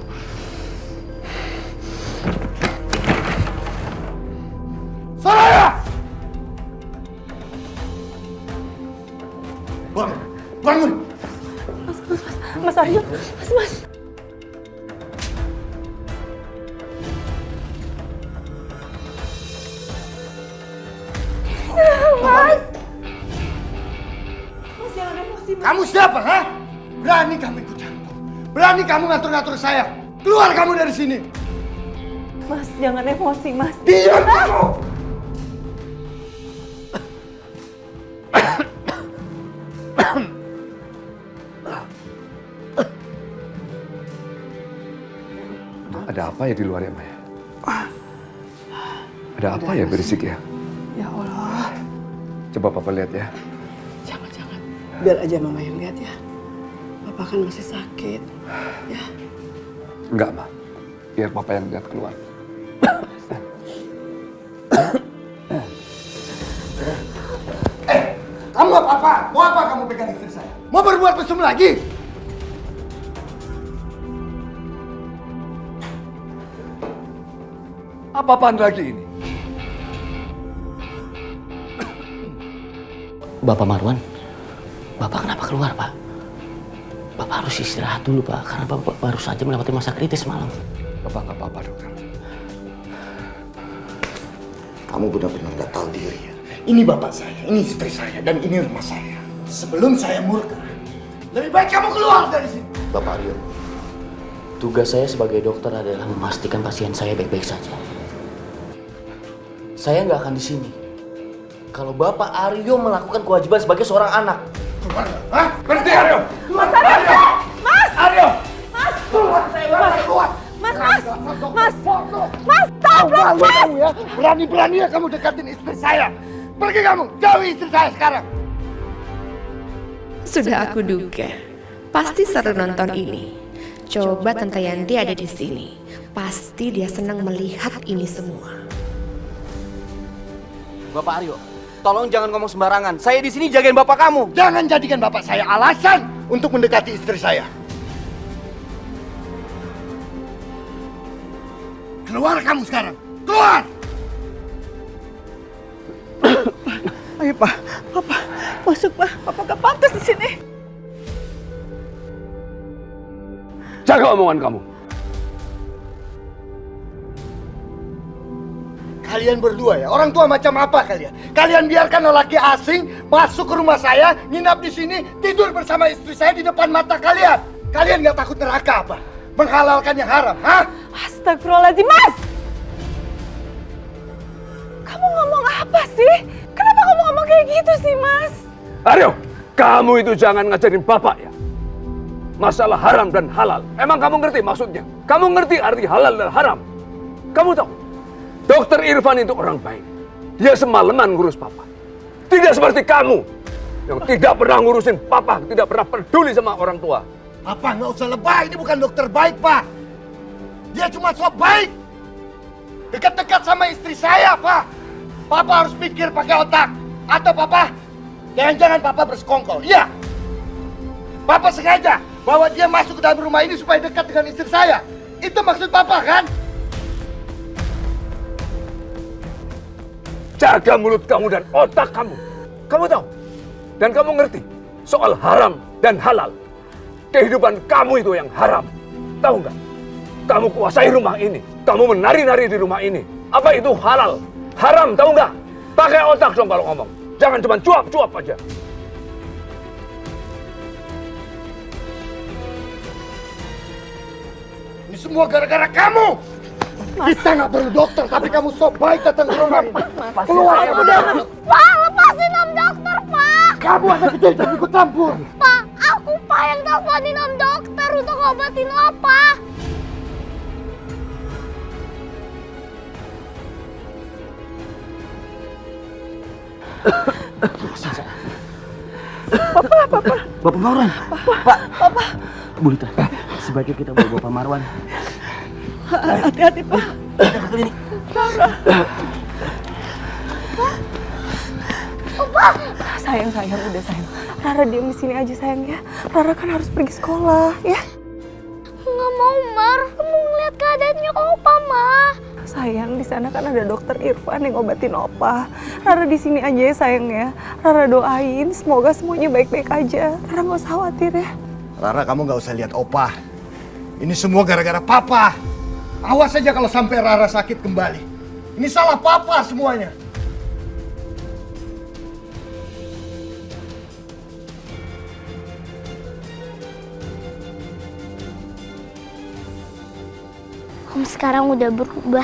S4: Soraya! Bangun! Bangun!
S7: Mas Aryo, Mas.
S4: Kamu siapa, ha? Berani kamu ikut campur. Berani kamu ngatur-ngatur saya. Keluar kamu dari sini.
S7: Mas, jangan emosi, Mas.
S4: Diam kamu!
S1: Ada apa ya di luar ya, Maya? Ada apa ya berisik ya?
S10: Ya Allah.
S1: Coba Papa lihat ya.
S10: Jangan. Biar aja Mama yang lihat ya. Papa kan masih sakit. Ya.
S1: Enggak, Ma. Biar Papa yang lihat keluar.
S4: Kamu apa? Mau apa kamu pegang istri saya? Mau berbuat mesum lagi?
S1: Apa-apaan lagi ini?
S12: Bapak Marwan, Bapak kenapa keluar, Pak? Bapak harus istirahat dulu, Pak, karena Bapak baru saja melewati masa kritis malam.
S1: Bapak nggak apa-apa, dokter.
S4: Kamu benar-benar nggak tahu diri ya. Ini bapak saya, ini istri saya, dan ini rumah saya. Sebelum saya murka, lebih baik kamu keluar dari sini. Bapak Aryo,
S12: Tugas saya sebagai dokter adalah memastikan pasien saya baik-baik saja. Saya nggak akan di sini kalau Bapak Aryo melakukan kewajiban sebagai seorang anak.
S1: Keluar! Hah? Berhenti Aryo!
S3: Mas Aryo! Mas!
S1: Aryo!
S3: Mas!
S1: Keluar! Keluar!
S3: Mas! Stop!
S4: Kamu ya, berani-beraninya kamu dekatin istri saya. Pergi kamu, jauhi istri saya sekarang.
S5: Sudah aku duga, pasti seru nonton ini. Coba Tante Yanti ada di sini, pasti dia senang melihat ini semua.
S12: Bapak Aryo, tolong jangan ngomong sembarangan. Saya di sini jagain bapak kamu.
S4: Jangan jadikan bapak saya alasan untuk mendekati istri saya. Keluar kamu sekarang, keluar!
S3: Ayo Pak, Papa masuk Pak. Papa gak pantas di sini.
S1: Jaga omongan kamu.
S4: Kalian berdua ya, orang tua macam apa kalian? Kalian biarkan lelaki asing masuk ke rumah saya, nginap di sini, tidur bersama istri saya di depan mata kalian. Kalian nggak takut neraka apa? Menghalalkan yang haram, hah?
S7: Astagfirullahaladzim, Mas! Kamu ngomong apa sih? Kenapa kamu ngomong kayak gitu sih, Mas?
S1: Aryo, kamu itu jangan ngajarin bapak ya. Masalah haram dan halal. Emang kamu ngerti maksudnya? Kamu ngerti arti halal dan haram? Kamu tahu, Dokter Irfan itu orang baik. Dia semalaman ngurus papa. Tidak seperti kamu yang tidak pernah ngurusin papa, tidak pernah peduli sama orang tua.
S4: Papa nggak usah lebay, ini bukan dokter baik, Pak. Dia cuma sok baik. Dekat-dekat sama istri saya, Pak. Papa harus pikir pakai otak. Atau Papa, jangan-jangan Papa bersekongkol. Iya. Papa sengaja bawa dia masuk ke dalam rumah ini supaya dekat dengan istri saya. Itu maksud Papa, kan?
S1: Jaga mulut kamu dan otak kamu. Kamu tahu? Dan kamu ngerti soal haram dan halal. Kehidupan kamu itu yang haram. Tahu nggak? Kamu kuasai rumah ini. Kamu menari-nari di rumah ini. Apa itu halal? Haram, tahu nggak? Pakai otak dong kalau ngomong. Jangan cuma cuap-cuap aja.
S4: Ini semua gara-gara kamu. Kita nggak perlu dokter, tapi kamu sok baik datang ke rumah ini. Keluar kamu dari sini.
S8: Pak, lepasin Om Dokter, Pak!
S4: Kamu anak kecil jangan ikut campur.
S8: Pak, aku Pak yang teleponin Om Dokter untuk ngobatin Opa.
S12: Bapak Marwan. Pak. Bu Lita, sebaiknya kita bawa Bapak Marwan.
S3: Hati-hati Pak.
S12: Kita ke klinik.
S7: Sayang, udah sayang. Rara diam di sini aja sayang ya. Rara kan harus pergi sekolah ya.
S8: Nggak mau, Mar. Mau ngeliat keadaannya Opa, Ma.
S7: Sayang, di sana kan ada dokter Irfan yang ngobatin Opa. Rara di sini aja ya sayang ya. Rara doain semoga semuanya baik-baik aja. Rara nggak usah khawatir ya.
S4: Rara, kamu nggak usah lihat Opa. Ini semua gara-gara Papa. Awas saja kalau sampai Rara sakit kembali. Ini salah Papa semuanya.
S8: Om sekarang udah berubah.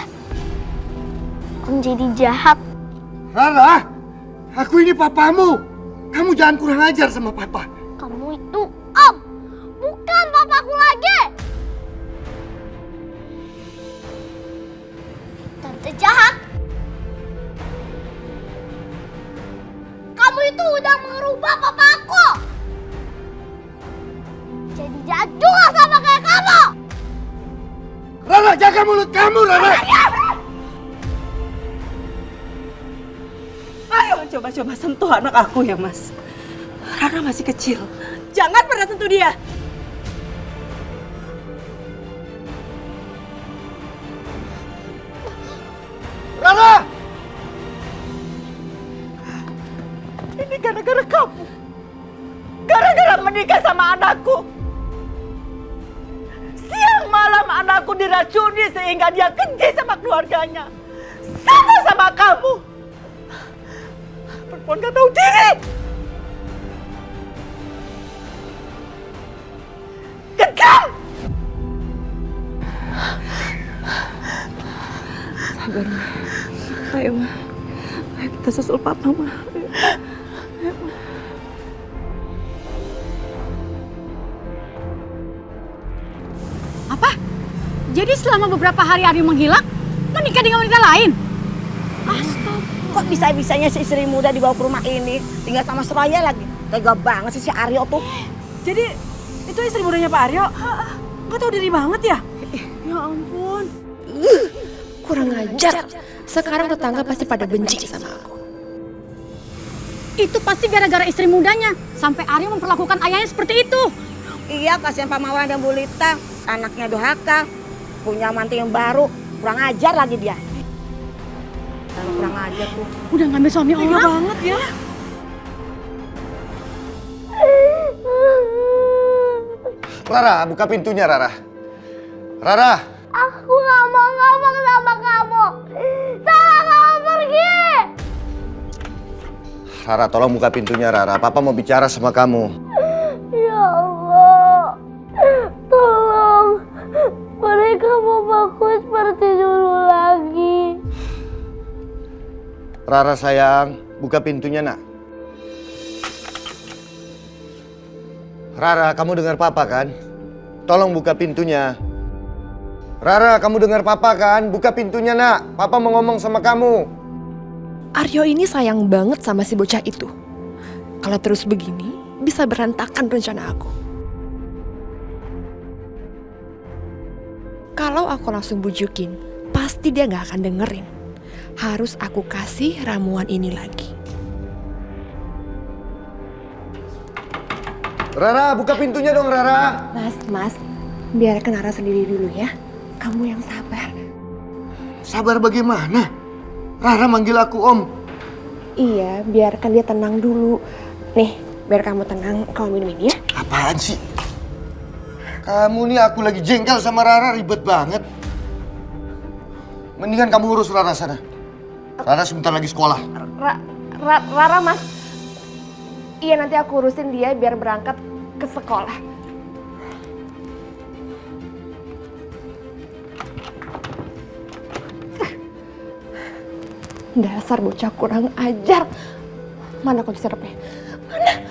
S8: Om jadi jahat.
S4: Rara, aku ini papamu. Kamu jangan kurang ajar sama Papa.
S8: Kamu itu Om, bukan papaku lagi. Tante jahat. Kamu itu udah merubah papaku. Jadi jahat juga sama kayak kamu.
S4: Rara, jaga mulut kamu, Rara.
S3: Ayo coba sentuh anak aku ya Mas. Rara masih kecil. Jangan pernah sentuh dia.
S4: Rara!
S3: Ini gara-gara kamu. Gara-gara menikah sama anakku. Siang malam anakku diracuni sehingga dia keji sama keluarganya. Sama sama kamu. Perempuan gak tahu diri. Kejam!
S7: Sabar, Ma. Ayo, Ma. Kita susul papa, Ma.
S14: Apa? Jadi selama beberapa hari Aryo menghilang, menikah dengan wanita lain?
S3: Astaga, kok bisa-bisanya si istri muda dibawa ke rumah ini, tinggal sama Soraya lagi. Tega banget sih si Aryo tuh.
S11: Jadi itu istri mudanya Pak Aryo? Nggak tahu diri banget ya?
S5: Ya ampun. Kurang ajar. Sekarang tetangga pasti pada benci sama aku.
S14: Itu pasti gara-gara istri mudanya. Sampai Aryo memperlakukan ayahnya seperti itu.
S3: Iya, kasihan Pak Mawan dan Bu Lita. Anaknya durhaka, punya mantu yang baru. Kurang ajar lagi dia. Kurang ajar tuh.
S14: Udah ngambil suami
S11: Tega
S14: orang.
S11: banget ya.
S4: Rara, buka pintunya, Rara. Rara!
S8: Aku gak mau ngomong sama kamu. Sana kamu pergi.
S4: Rara, tolong buka pintunya, Rara. Papa mau bicara sama kamu.
S8: Ya Allah, tolong. Mereka mau aku seperti dulu lagi.
S4: Rara sayang, buka pintunya, nak. Rara, kamu dengar Papa kan? Tolong buka pintunya. Rara, kamu dengar Papa kan? Buka pintunya, nak. Papa mau ngomong sama kamu.
S5: Aryo ini sayang banget sama si bocah itu. Kalau terus begini, bisa berantakan rencana aku. Kalau aku langsung bujukin, pasti dia gak akan dengerin. Harus aku kasih ramuan ini lagi.
S4: Rara, buka pintunya dong, Rara.
S5: Mas, biarkan Rara sendiri dulu ya. Kamu yang sabar.
S4: Sabar bagaimana? Rara manggil aku Om.
S5: Iya, biarkan dia tenang dulu. Nih, biar kamu tenang, kamu minum ini ya.
S4: Apaan sih? Kamu nih aku lagi jengkel sama Rara, ribet banget. Mendingan kamu urus Rara sana. Rara sebentar lagi sekolah.
S5: Rara, Mas. Iya, nanti aku urusin dia biar berangkat ke sekolah. Dasar bocah kurang ajar. Mana kunci sirupnya? Mana?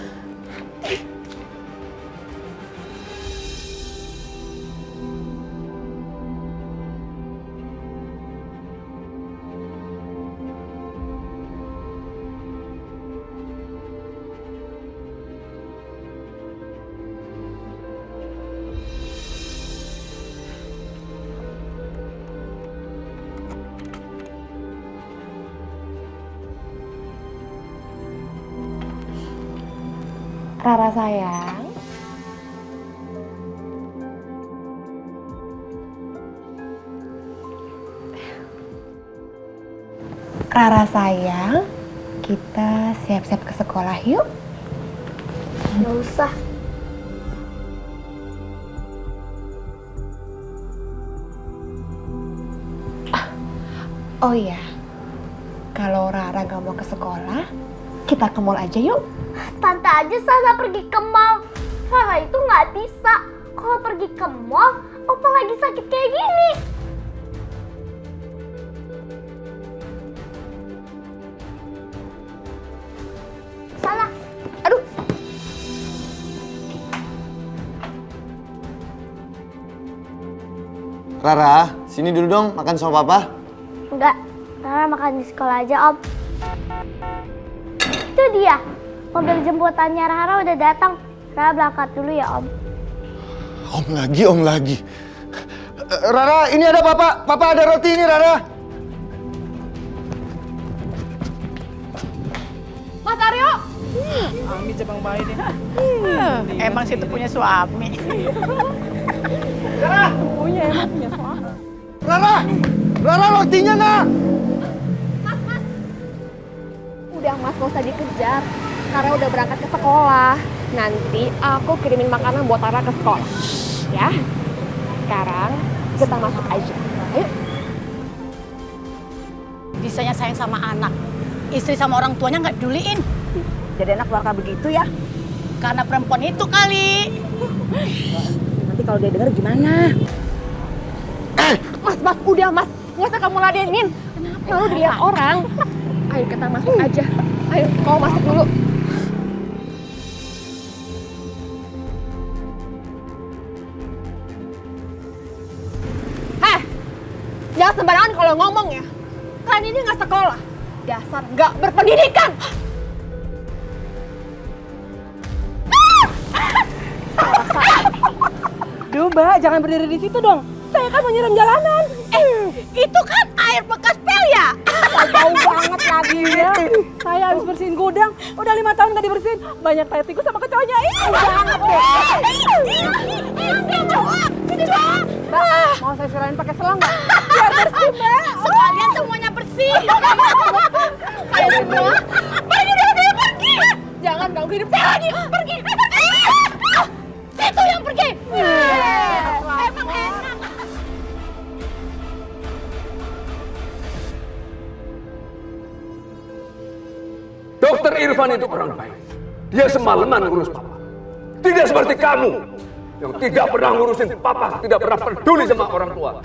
S5: Rara sayang. Rara sayang, kita siap-siap ke sekolah yuk.
S8: Nggak usah.
S5: Oh iya, kalau Rara gak mau ke sekolah, kita ke mall aja yuk.
S8: Tante aja sana pergi ke mall. Rara itu nggak bisa. Kalau pergi ke mall, Opa lagi sakit kayak gini. Sana.
S5: Aduh.
S4: Rara, sini dulu dong, makan sama Papa.
S8: Enggak, Rara makan di sekolah aja, Om. Itu dia. Mobil jemputannya Rara udah datang. Rara berangkat dulu ya, Om.
S4: Om lagi. Rara, ini ada Papa. Papa ada roti ini, Rara.
S14: Mas Aryo!
S15: Ami Jepang bayi nih. Emang situ punya suami.
S4: Rara!
S14: Emang punya suami.
S4: Rara rotinya nak.
S5: Mas. Udah Mas, gak usah dikejar. Karena udah berangkat ke sekolah. Nanti aku kirimin makanan buat Rara ke sekolah. Ya. Sekarang kita masuk aja. Ayo.
S14: Bisanya sayang sama anak. Istri sama orang tuanya nggak peduliin.
S3: Jadi anak keluarga begitu ya?
S14: Karena perempuan itu kali.
S3: Nanti kalau dia denger gimana?
S5: Mas, udah Mas. Nggak usah kamu ladenin. Kenapa? Lu dilihat orang.
S2: Ayo kita masuk aja. Ayo, kau masuk dulu. Jangan sembarangan kalau ngomong ya. Kalian ini nggak sekolah. Dasar nggak berpendidikan.
S7: Duh, Mbak, jangan berdiri di situ dong. Saya kan mau nyiram jalanan.
S14: Itu kan air bekas pel ya?
S7: Jauh banget lagi ya. Saya habis bersihin gudang. Udah 5 tahun gak dibersihin. Banyak tai tikus sama kecoanya. Banget deh. Mbak, mau saya sirain pakai selang nggak? Biar bersih, Mbak.
S14: Sekalian semuanya bersih.
S2: Ayo semua. Pergi dari sini, pergi. Jangan ganggu hidup saya lagi. Pergi.
S14: Itu yang pergi. Emang enak.
S1: Dokter Irfan itu orang baik. Dia semalaman ngurus papa. Tidak seperti kamu yang tidak pernah ngurusin papa, tidak pernah peduli sama orang tua.